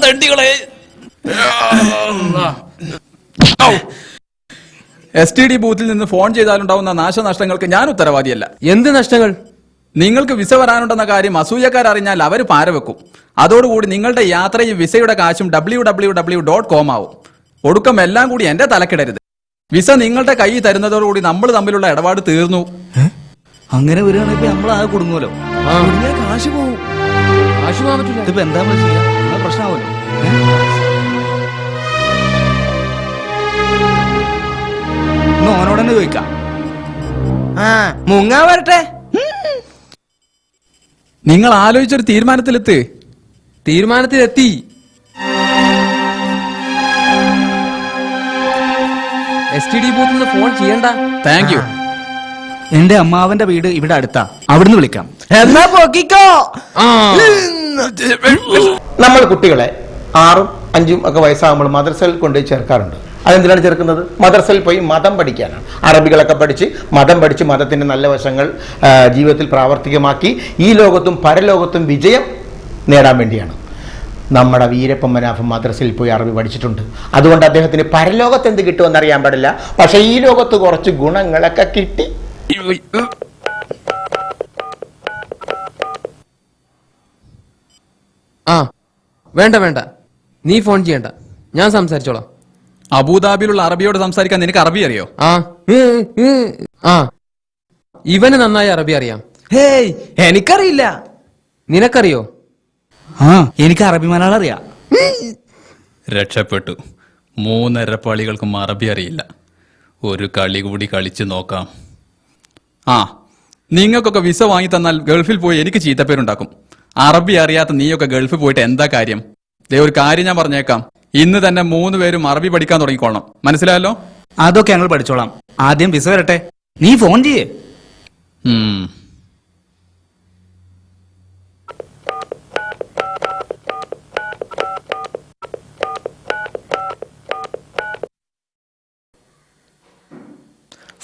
തണ്ടികളെ. STD ബൂത്തിൽ നിന്ന് ഫോൺ ചെയ്താലുണ്ടാവുന്ന നാശനഷ്ടങ്ങൾക്ക് ഞാൻ ഉത്തരവാദിയല്ല. എന്ത് നഷ്ടങ്ങൾ? നിങ്ങൾക്ക് വിസ വരാനുണ്ടെന്ന കാര്യം അസൂയക്കാരറിഞ്ഞാൽ അവർ പാരവെക്കും. അതോടുകൂടി നിങ്ങളുടെ യാത്രയും വിസയുടെ കാശും www.com ആവും. ഒടുക്കം എല്ലാം കൂടി എന്റെ തലക്കിടരുത്. വിസ നിങ്ങളുടെ കൈ തരുന്നതോടുകൂടി നമ്മൾ തമ്മിലുള്ള ഇടപാട് തീർന്നു. അങ്ങനെ വരികയാണെങ്കിൽ നമ്മൾ ആകെ കുടുങ്ങുമല്ലോ. കാശ് പോവും. കാശ് പോകാൻ പറ്റില്ല. ഇതിപ്പോ എന്താ ചെയ്യാ? പ്രശ്നമാവല്ലോ. ഓനോട് തന്നെ ചോദിക്കാം. മുങ്ങാ വരട്ടെ. നിങ്ങൾ ആലോചിച്ചൊരു തീരുമാനത്തിലെത്തി. STD ബൂത്തിൽ നിന്ന് ഫോൺ ചെയ്യണ്ട. Thank you. എന്റെ അമ്മാവന്റെ വീട് ഇവിടെ അടുത്താ, അവിടുന്ന് വിളിക്കാം. എന്നാ പൊക്കിക്കോ. നമ്മൾ കുട്ടികളെ 6ഉം 5ഉം ഒക്കെ വയസ്സാകുമ്പോൾ മദ്രസയിൽ കൊണ്ട് ചേർക്കാറുണ്ട്. അതെന്തിനാണ് ചേർക്കുന്നത്? മദ്രസയിൽ പോയി മതം പഠിക്കാനാണ്. അറബികളൊക്കെ പഠിച്ച് മതത്തിൻ്റെ നല്ല വശങ്ങൾ ജീവിതത്തിൽ പ്രാവർത്തികമാക്കി ഈ ലോകത്തും പരലോകത്തും വിജയം നേടാൻ വേണ്ടിയാണ്. നമ്മുടെ വീരപ്പൻ മനാഫ് മദ്രസയിൽ പോയി അറബി പഠിച്ചിട്ടുണ്ട്. അതുകൊണ്ട് അദ്ദേഹത്തിന് പരലോകത്ത് എന്ത് കിട്ടുമെന്ന് അറിയാൻ പാടില്ല, പക്ഷേ ഈ ലോകത്ത് കുറച്ച് ഗുണങ്ങളൊക്കെ കിട്ടി. വേണ്ട, നീ ഫോൺ ചെയ്യണ്ട, ഞാൻ സംസാരിച്ചോളാം. അബുദാബിയിലുള്ള അറബിയോട് സംസാരിക്കാൻ നിനക്ക് അറബി അറിയോ? ഇവന് നന്നായി അറബി അറിയാം. ഹേയ്, എനിക്കറിയില്ല. നിനക്കറിയോ? എനിക്ക് അറബി മലയാളം അറിയാം. രക്ഷപ്പെട്ടു. 3 എരപ്പാളികൾക്കും അറബി അറിയില്ല. ഒരു കളി കൂടി കളിച്ചു നോക്കാം. നിങ്ങൾക്കൊക്കെ വിസ വാങ്ങി തന്നാൽ ഗൾഫിൽ പോയി എനിക്ക് ചീത്തപ്പേരുണ്ടാക്കും. അറബി അറിയാത്ത നീയൊക്കെ ഗൾഫിൽ പോയിട്ട് എന്താ കാര്യം? ഒരു കാര്യം ഞാൻ പറഞ്ഞേക്കാം, ഇന്ന് തന്നെ 3 പേരും അറബി പഠിക്കാൻ തുടങ്ങിക്കോളണം. മനസ്സിലായല്ലോ? അതൊക്കെ ഞങ്ങൾ പഠിച്ചോളാം. ആദ്യം വിസ വരട്ടെ, നീ ഫോൺ ചെയ്യേ.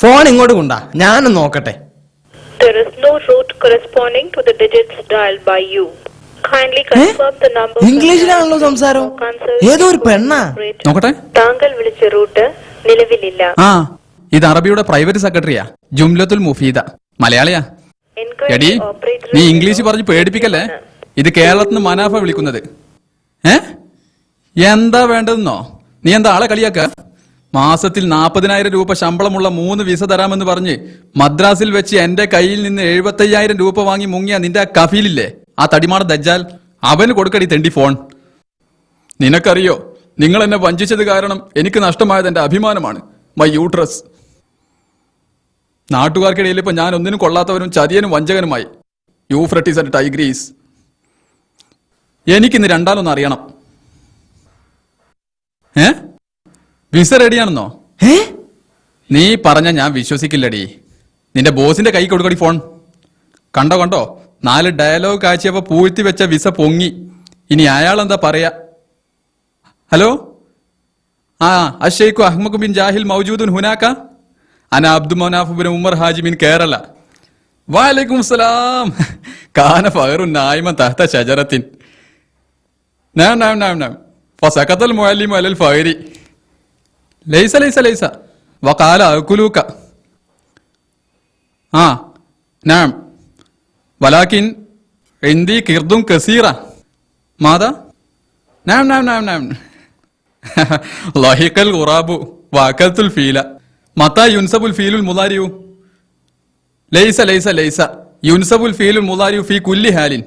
ഫോൺ ഇങ്ങോട്ട് കൊണ്ടാ, ഞാനും നോക്കട്ടെ. There is no route corresponding to the digits dialed by you. Kindly confirm the number. ഇംഗ്ലീഷിലാണല്ലോ സംസാരം. ഏതോ ഒരു പെണ്ണാ. നോക്കട്ടെ. താങ്കൾ വിളിച്ച റൂട്ട് നിലവിലില്ല. ഇത് അറബിയുടെ പ്രൈവറ്റ് സെക്രട്ടറിയാ, ജുംലത്തുൽ മുഫീദ. മലയാളിയാ. എടി, നീ ഇംഗ്ലീഷ് പറഞ്ഞ് പേടിപ്പിക്കല്ലേ. ഇത് കേരളത്തിൽ നിന്ന് മനാഫ വിളിക്കുന്നത്. എന്താ വേണ്ടതെന്നോ? നീ എന്താ ആളെ കളിയാക്ക? മാസത്തിൽ 40,000 രൂപ ശമ്പളമുള്ള 3 വിസ തരാമെന്ന് പറഞ്ഞ് മദ്രാസിൽ വെച്ച് എന്റെ കയ്യിൽ നിന്ന് 75,000 രൂപ വാങ്ങി മുങ്ങിയ നിന്റെ ആ കഫീലില്ലേ, ആ തടിമാട ദജ്ജാൽ, അവന് കൊടുക്കടി തെണ്ടി ഫോൺ. നിനക്കറിയോ, നിങ്ങൾ എന്നെ വഞ്ചിച്ചത് കാരണം എനിക്ക് നഷ്ടമായത് എന്റെ അഭിമാനമാണ്, മൈ യൂട്രസ്. നാട്ടുകാർക്കിടയിൽ ഇപ്പൊ ഞാൻ ഒന്നിനും കൊള്ളാത്തവനും ചതിയനും വഞ്ചകനുമായി. Euphrates and Tigris. എനിക്കിന്ന് രണ്ടാലൊന്ന് അറിയണം. വിസ റെഡിയാണെന്നോ? നീ പറഞ്ഞ ഞാൻ വിശ്വസിക്കില്ലടി. നിന്റെ ബോസിന്റെ കൈ കൊടുക്കടി ഫോൺ. കണ്ടോ 4 ഡയലോഗ് കാഴ്ചയപ്പോ പൂഴ്ത്തി വെച്ച വിസ പൊങ്ങി. ഇനി അയാൾ എന്താ പറയാ? ഹലോ, അഷേഖു അഹ്മദ് ബിൻ ജാഹിൽ മൗജൂദുൻ ഹുനാക. അന അബ്ദു മനാഫ് ബിൻ ഉമർ ഹാജി ബിൻ കേരള. വഅലൈക്കും സലാം. കാന ഫഖറുൻ നായിമൻ തഹത ഷജറത്തിൻ. നാം ഫസഖതൽ മുഅല്ലിമു അലൽ ഫഖരി. ലൈസ വഖാല അകുലൂക. നാം വലാകിൻ ഇൻദി കിർദുൻ കസീറ. മാദാ? നാം ലഹിഖൽ ഖുറാബു വഅകൽതുൽ ഫീല. മതാ യുൻസബുൽ ഫീലുൽ മുളാരിഉ? ലൈസ യുൻസബുൽ ഫീലുൽ മുളാരിഉ ഫീ കുല്ലി ഹാലിൻ.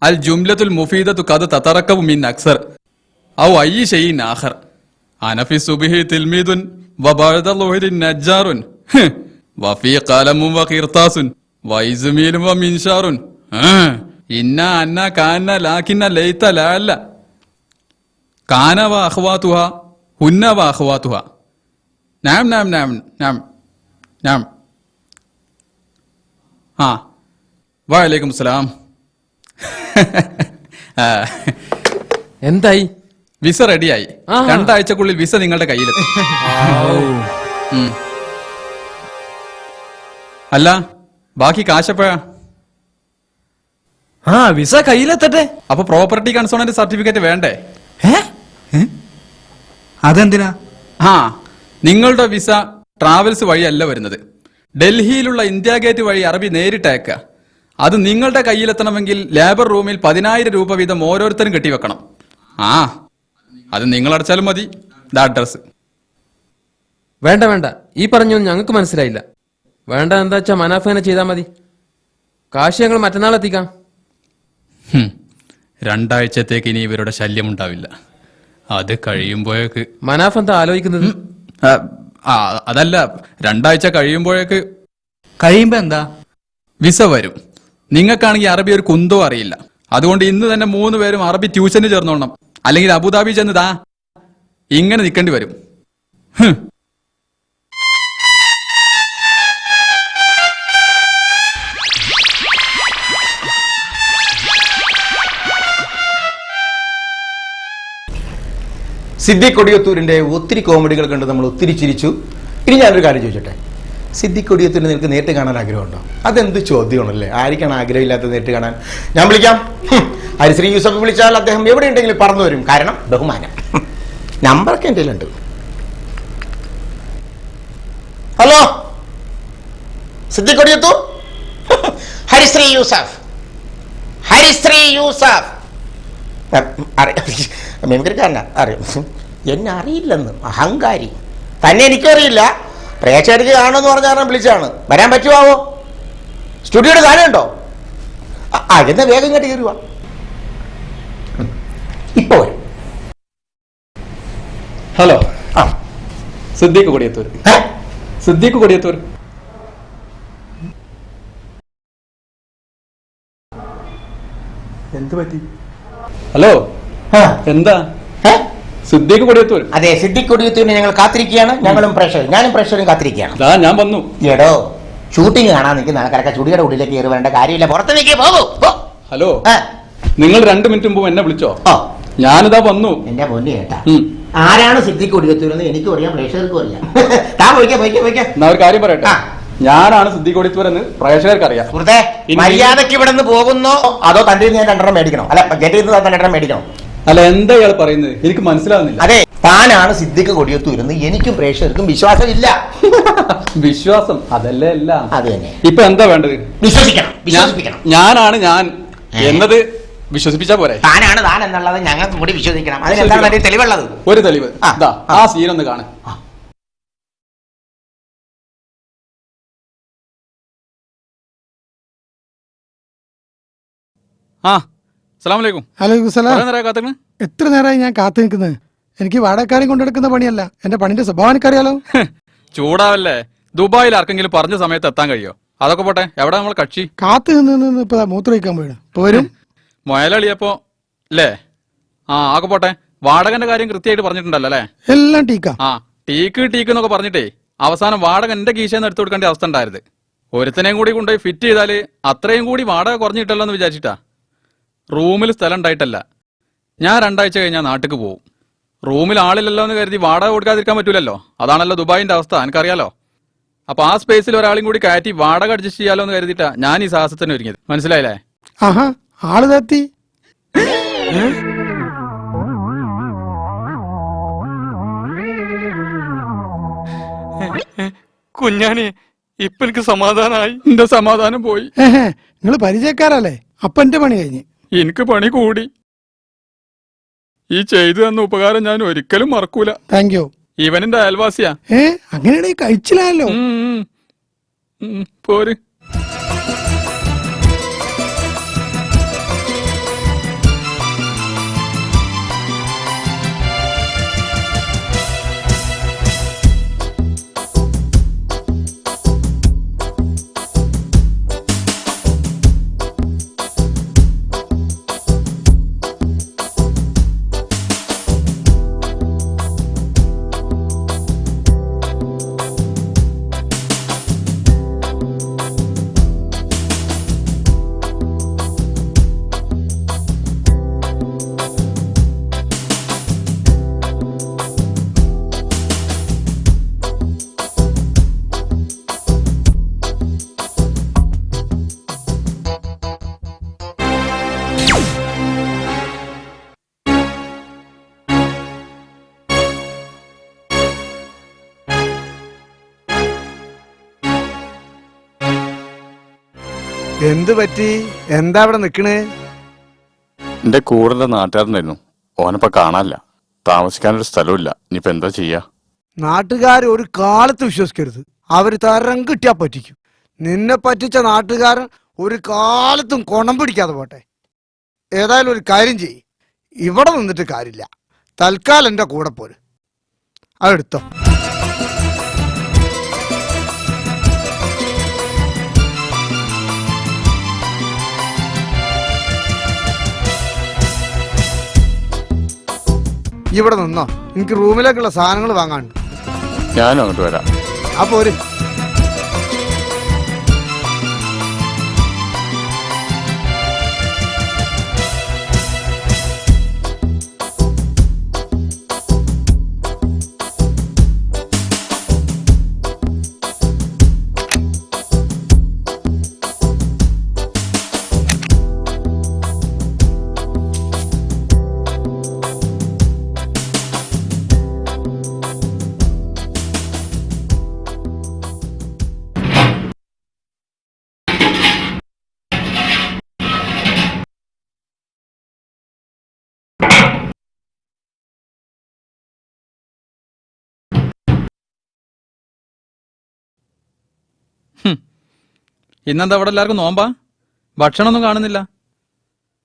അൽ ജുംലത്തുൽ മുഫീദത്തു ഖദ് തതറക്കബു മിൻ അക്സർ ഔ അയ്യി ഷൈഇൻ ആഖർ. അനഫി സുബ്ഹി തിൽമീദുൻ വബഅദ ളുഹരി നജ്ജാറുൻ വഫീ ഖലമുൻ വഖിർതാസുൻ വൈസ്മീലും വമിൻഷാറുൻ. ഇന്ന അന്ന കാന ലാകിന്ന ലൈത ലഅല്ല കാന വഅഖ്വാതുഹ ഹുന്ന വഅഖ്വാതുഹ. നാം ആ വലൈക്കും സലാം. എന്തായി? വിസ റെഡിയായി. 2 ആഴ്ചക്കുള്ളിൽ വിസ നിങ്ങളുടെ കയ്യിലെത്തും. അല്ല ബാക്കി കാശപ്പോഴാ? വിസ കയ്യിലെത്തട്ടെ. അപ്പൊ പ്രോപ്പർട്ടി കൺസോണന്റ് സർട്ടിഫിക്കറ്റ് വേണ്ടേ? അതെന്തിനാ? നിങ്ങളുടെ വിസ ട്രാവൽസ് വഴിയല്ല വരുന്നത്. ഡൽഹിയിലുള്ള ഇന്ത്യ ഗേറ്റ് വഴി അറബി നേരിട്ടയക്കുക. അത് നിങ്ങളുടെ കയ്യിലെത്തണമെങ്കിൽ ലേബർ റൂമിൽ 10,000 രൂപ വീതം ഓരോരുത്തരും കെട്ടിവെക്കണം. അത് നിങ്ങൾ അടച്ചാലും മതി. അഡ്രസ് വേണ്ട വേണ്ട, ഈ പറഞ്ഞൊന്നും ഞങ്ങൾക്ക് മനസ്സിലായില്ല. വേണ്ട എന്താ വെച്ചാ മനാഫേനെ ചെയ്താൽ മതി. കാശ് ഞങ്ങൾ മറ്റന്നാൾ എത്തിക്കാം. 2 ആഴ്ചത്തേക്ക് ഇനി ഇവരുടെ ശല്യം ഉണ്ടാവില്ല. അത് കഴിയുമ്പോഴേക്ക് മനാഫ് എന്താ ആലോചിക്കുന്നത്? അതല്ല, 2 ആഴ്ച കഴിയുമ്പോഴേക്ക് കഴിയുമ്പോ എന്താ? വിസ വരും. നിങ്ങൾക്കാണെങ്കിൽ അറബി ഒരു കുന്തോ അറിയില്ല. അതുകൊണ്ട് ഇന്ന് തന്നെ 3 പേരും അറബി ട്യൂഷന് ചേർന്നോളണം. അല്ലെങ്കിൽ അബുദാബി ചെന്ന് ഇങ്ങനെ നിൽക്കേണ്ടി വരും. സിദ്ദിഖ് കൊടിയത്തൂരിന്റെ ഒത്തിരി കോമഡികൾ കണ്ട് നമ്മൾ ഒത്തിരി ചിരിച്ചു. ഇനി ഞാനൊരു കാര്യം ചോദിച്ചോട്ടെ, സിദ്ദിഖ് കൊടിയത്തൂരിനെ നിനക്ക് നേരിട്ട് കാണാൻ ആഗ്രഹമുണ്ടോ? അതെന്ത് ചോദ്യമാണല്ലേ, ആർക്കാണ് ആഗ്രഹമില്ലാത്തത് നേരിട്ട് കാണാൻ? ഞാൻ വിളിക്കാം. ഹരിശ്രീ യൂസഫ് വിളിച്ചാൽ അദ്ദേഹം എവിടെ ഉണ്ടെങ്കിലും പറന്നു വരും. കാരണം ബഹുമാനം. നമ്പറൊക്കെ എൻ്റെ കയ്യിലുണ്ട്. ഹലോ സിദ്ദിഖ് കൊടിയത്തൂർ, ഹരിശ്രീ യൂസഫ്. ഹരിശ്രീ യൂസഫ് മെമിക്രിക്കാരനാ, അറിയാം. എന്നെ അറിയില്ലെന്ന് അഹങ്കാരി. തന്നെ എനിക്കറിയില്ല, പ്രേക്ഷകർക്ക് കാണുമെന്ന് പറഞ്ഞ കാരണം വിളിച്ചാണ്. വരാൻ പറ്റുമാവോ? സ്റ്റുഡിയോയുടെ സാധനമുണ്ടോ? എന്നാ വേഗം ഇങ്ങോട്ട് കയറുക. ഇപ്പൊ വരും. ഹലോ, സിദ്ദീഖ് കൊടിയത്തൂർ. സിദ്ദീഖ് കൊടിയത്തൂർ. എന്ത് പറ്റി? ഹലോ, എന്താ? സിദ്ദീഖ് കൊടിയത്തൂർ. അതെ, സിദ്ദിഖ് കൊടിയത്തൂരിനെ ഞങ്ങൾ കാത്തിരിക്കുകയാണ്. ഞാനും പ്രേക്ഷകരും കാത്തിരിക്കുകയാണ്. ഞാൻ വന്നു. എടോ, ഷൂട്ടിംഗ് കാണാൻ നിൽക്കുന്ന ആൾക്കാരൊക്കെ ചുടിയുടെ ഉള്ളിലേക്ക് കയറി വരേണ്ട കാര്യമില്ല. പുറത്തേക്ക് പോകൂ. ഹലോ, നിങ്ങൾ 2 മിനിറ്റ് മുമ്പ് എന്നെ വിളിച്ചോ? ഞാനിതാ വന്നു. എന്റെ പൊന്നു കേട്ടാ, ആരാണ് സിദ്ദിഖ് കൊടിയത്തൂരെന്ന് എനിക്കും അറിയാം, പ്രേക്ഷകർക്കും അറിയാം. ഒരു കാര്യം പറയട്ടെ, ഞാനാണ് സിദ്ദീഖ് കൊടിയത്തൂർ എന്ന് പ്രേക്ഷകർക്ക് അറിയാം. മര്യാദക്ക് ഇവിടെ നിന്ന് പോകുന്നോ അതോ തന്റെ ഞാൻ 2 മേടിക്കണോ? അല്ല, ഗേറ്റിൽ നിന്ന് 2 മേടിക്കണോ? അല്ല, എന്താ ഇയാൾ പറയുന്നത്? എനിക്ക് മനസ്സിലാവുന്നില്ല. അതെ, താനാണ് സിദ്ദിഖ് കൊടിയത്തൂരെന്ന് എനിക്കും പ്രേക്ഷകർക്കും വിശ്വാസമില്ല. വിശ്വാസം അതല്ലേ എല്ലാം. അത് തന്നെ. ഇപ്പൊ എന്താ വേണ്ടത്? വിശ്വസിക്കണം. ഞാനാണ് ഞാൻ എന്നത് വിശ്വസിപ്പിച്ചാ പോരെ? താനാണ് താൻ എന്നുള്ളത് ഞങ്ങൾക്ക് കൂടി വിശ്വസിക്കണം. അതിനെന്താണ് തെളിവുള്ളത്? ഒരു തെളിവ്. ആ സീനൊന്ന് കാണും. എത്ര നേരമായി ഞാൻ കാത്തു നിൽക്കുന്നത്? എനിക്ക് വാടകക്കാരെ കൊണ്ടെടുക്കുന്ന പണിയല്ല, എന്റെ പണിന്റെ സ്വഭാവം എനിക്കറിയാലോ. ചൂടാവല്ലേ? ദുബായിൽ ആർക്കെങ്കിലും പറഞ്ഞ സമയത്ത് എത്താൻ കഴിയോ? അതൊക്കെ പോട്ടെ, എവിടെ നമ്മൾ കക്ഷി? കാത്തു നിന്ന് ഇപ്പൊ മൂത്ര വയ്ക്കാൻ പോയിടും. ഇപ്പൊ വരും. മുയലളിയപ്പോ അല്ലേ? ആക്കെ പോട്ടെ. വാടകന്റെ കാര്യം കൃത്യമായിട്ട് പറഞ്ഞിട്ടുണ്ടല്ലോ അല്ലേ? എല്ലാം ടീക്കാ. ടീക്ക് എന്നൊക്കെ പറഞ്ഞിട്ടേ അവസാനം വാടക എന്റെ കീശന്ന് എടുത്തു കൊടുക്കേണ്ട അവസ്ഥ ഉണ്ടായത്. ഒരുത്തനെയും കൂടി കൊണ്ടുപോയി ഫിറ്റ് ചെയ്താല് അത്രയും കൂടി വാടക കുറഞ്ഞിട്ടല്ലോ എന്ന് വിചാരിച്ചിട്ടാ. റൂമിൽ സ്ഥലം ഉണ്ടായിട്ടല്ല. ഞാൻ 2 ആഴ്ച കഴിഞ്ഞാൽ നാട്ടിക്ക് പോകും. റൂമിൽ ആളില്ലല്ലോ എന്ന് കരുതി വാടക കൊടുക്കാതിരിക്കാൻ പറ്റൂലല്ലോ. അതാണല്ലോ ദുബായിന്റെ അവസ്ഥ, എനിക്കറിയാലോ. അപ്പൊ ആ സ്പേസിൽ ഒരാളും കൂടി കയറ്റി വാടക അഡ്ജസ്റ്റ് ചെയ്യാലോ എന്ന് കരുതിയിട്ടാ ഞാൻ ഈ സാഹസത്തിന് ഒരുങ്ങിയത്. മനസ്സിലായില്ലേ? ആള് തെറ്റി. കുഞ്ഞാനെ, ഇപ്പൊ എനിക്ക് സമാധാനമായി. എന്റെ സമാധാനം പോയി. നിങ്ങൾ പരിചയക്കാരല്ലേ? അപ്പൊ എന്റെ പണി കഴിഞ്ഞ്. എനിക്ക് പണി കൂടി. ഈ ചെയ്തു തന്ന ഉപകാരം ഞാൻ ഒരിക്കലും മറക്കൂല. Thank you. ഇവനെന്റെ അയൽവാസിയാ. അങ്ങനെയാണെങ്കിൽ കഴിച്ചില്ലല്ലോ. പോര്. എന്ത് പറ്റി? എന്താ ഇവിടെ നിക്കണേ? എന്റെ കൂടുതൽ നാട്ടുകാരനായിരുന്നു, ഓനിപ്പോ കാണാനില്ല. താമസിക്കാനൊരു സ്ഥലമില്ല. ഇനിയിപ്പോ എന്താ ചെയ്യാ? നാട്ടുകാർ ഒരു കാലത്ത് വിശ്വസിക്കരുത്. അവര് തരം കിട്ടിയാ പറ്റിക്കും. നിന്നെ പറ്റിച്ച നാട്ടുകാരൻ ഒരു കാലത്തും കൊണം പിടിക്കാതെ പോട്ടെ. ഏതായാലും ഒരു കാര്യം ചെയ്യ്, ഇവിടെ നിന്നിട്ട് കാര്യമില്ല. തൽക്കാലം എന്റെ കൂടെ പോര്. അതെടുത്തോ. ഇവിടെ നിന്നോ, എനിക്ക് റൂമിലേക്കുള്ള സാധനങ്ങൾ വാങ്ങാണ്ട്. ഞാനും അങ്ങോട്ട് വരാം. അപ്പൊ ഒരു ഇന്നെന്താ അവിടെ എല്ലാവർക്കും നോമ്പാ? ഭക്ഷണമൊന്നും കാണുന്നില്ല.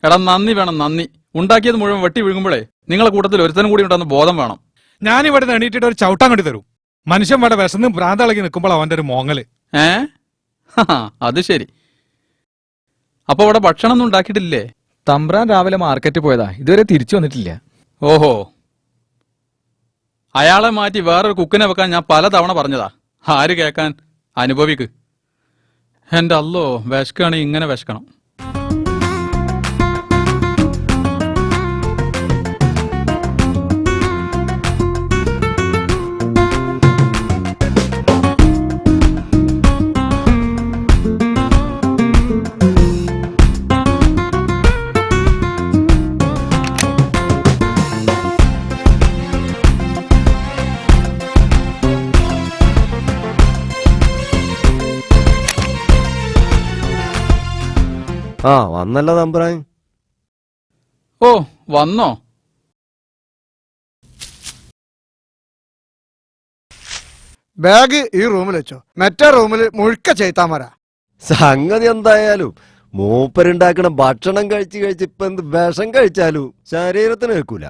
എടാ നന്ദി വേണം, നന്ദി. ഉണ്ടാക്കിയത് മുഴുവൻ വെട്ടി വീഴുമ്പോഴേ നിങ്ങളെ കൂട്ടത്തിൽ ഒരുത്തനും കൂടി ഉണ്ടെന്ന് ബോധം വേണം. ഞാനിവിടെ എണീറ്റിട്ട് ഒരു ചവിട്ടാൻ കണ്ടി തരൂ. മനുഷ്യൻ ഇവിടെ വിശന്ന് ഭ്രാന്തളകി നിൽക്കുമ്പോൾ അവന്റെ ഒരു മോങ്ങല്. അത് ശരി. അപ്പൊ അവിടെ ഭക്ഷണം ഒന്നും ഉണ്ടാക്കിയിട്ടില്ലേ? തമ്പ്രാൻ രാവിലെ മാർക്കറ്റിൽ പോയതാ, ഇതുവരെ തിരിച്ചു വന്നിട്ടില്ല. ഓഹോ, അയാളെ മാറ്റി വേറൊരു കുക്കിനെ വെക്കാൻ ഞാൻ പല തവണ പറഞ്ഞതാ. ആര് കേക്കാൻ? അനുഭവിക്ക്. എന്റെ അല്ലോ, വിശക്കാണ് ഇങ്ങനെ വിശക്കണം. ആ വന്നല്ലോ തമ്പ്രാൻ. ഓ വന്നോ? ബാഗ് ഈ റൂമിൽ വെച്ചോ. മറ്റേ റൂമിൽ മുഴുക്ക ചെയ്ത്താമരാ. സംഗതി എന്തായാലും മൂപ്പരുണ്ടാക്കണ ഭക്ഷണം കഴിച്ച് ഇപ്പൊ എന്ത് വിഷം കഴിച്ചാലും ശരീരത്തിന് വെക്കൂല.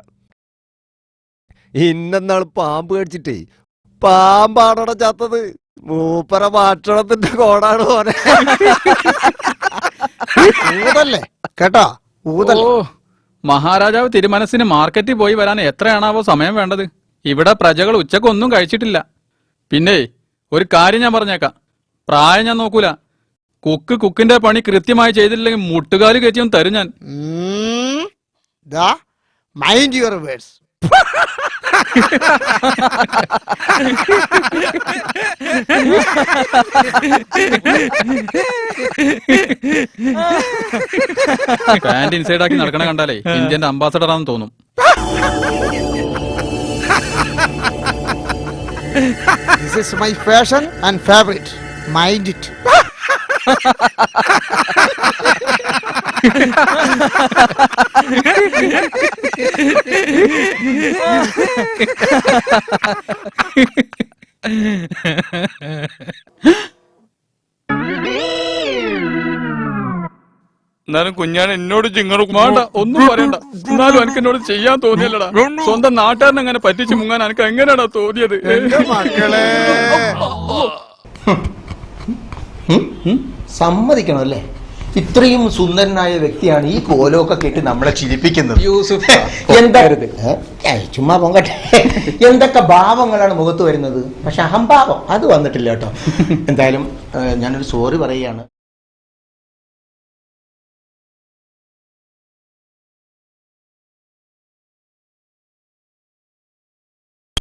ഇന്നെന്നാള് പാമ്പ് കഴിച്ചിട്ടേ പാമ്പാണോട ചത്തത്. മൂപ്പര ഭക്ഷണത്തിന്റെ കോടാണ് പോലെ. ഊതല്ലേ കേട്ടാ, ഊതല്ലേ. ഓ, മഹാരാജാവ് തിരുമനസിന് മാർക്കറ്റിൽ പോയി വരാൻ എത്രയാണാവോ സമയം വേണ്ടത്? ഇവിടെ പ്രജകൾ ഉച്ചക്കൊന്നും കഴിച്ചിട്ടില്ല. പിന്നെ ഒരു കാര്യം ഞാൻ പറഞ്ഞേക്കാം, പ്രായം ഞാൻ നോക്കൂല. കുക്കിന്റെ പണി കൃത്യമായി ചെയ്തില്ലെങ്കിൽ മുട്ടുകാല് കയറ്റിയും തരും ഞാൻ. Mind your words. Pant inside ആക്കി നടക്കണ കണ്ടാലേ ഇന്ത്യന്റെ അംബാസഡർ ആണെന്ന് തോന്നും. This is my fashion and favorite. Mind it. എന്നാലും കുഞ്ഞാൻ എന്നോട് ചിങ്ങറും വേണ്ട, ഒന്നും പറയണ്ട. എന്നാലും എനിക്ക് എന്നോട് ചെയ്യാൻ തോന്നിയല്ലടാ. സ്വന്തം നാട്ടുകാരനെ അങ്ങനെ പറ്റിച്ച് മുങ്ങാൻ എനിക്ക് എങ്ങനെയാടാ തോന്നിയത്? മക്കളെ സമ്മതിക്കണം അല്ലേ, ഇത്രയും സുന്ദരനായ വ്യക്തിയാണ് ഈ കോലമൊക്കെ കേട്ട് നമ്മളെ ചിരിപ്പിക്കുന്നത്. ചുമ്മാ പൊങ്കട്ടെ. എന്തൊക്കെ ഭാവങ്ങളാണ് മുഖത്ത് വരുന്നത്, പക്ഷെ അഹംഭാവം അത് വന്നിട്ടില്ല കേട്ടോ. എന്തായാലും ഞാനൊരു സോറി പറയുകയാണ്.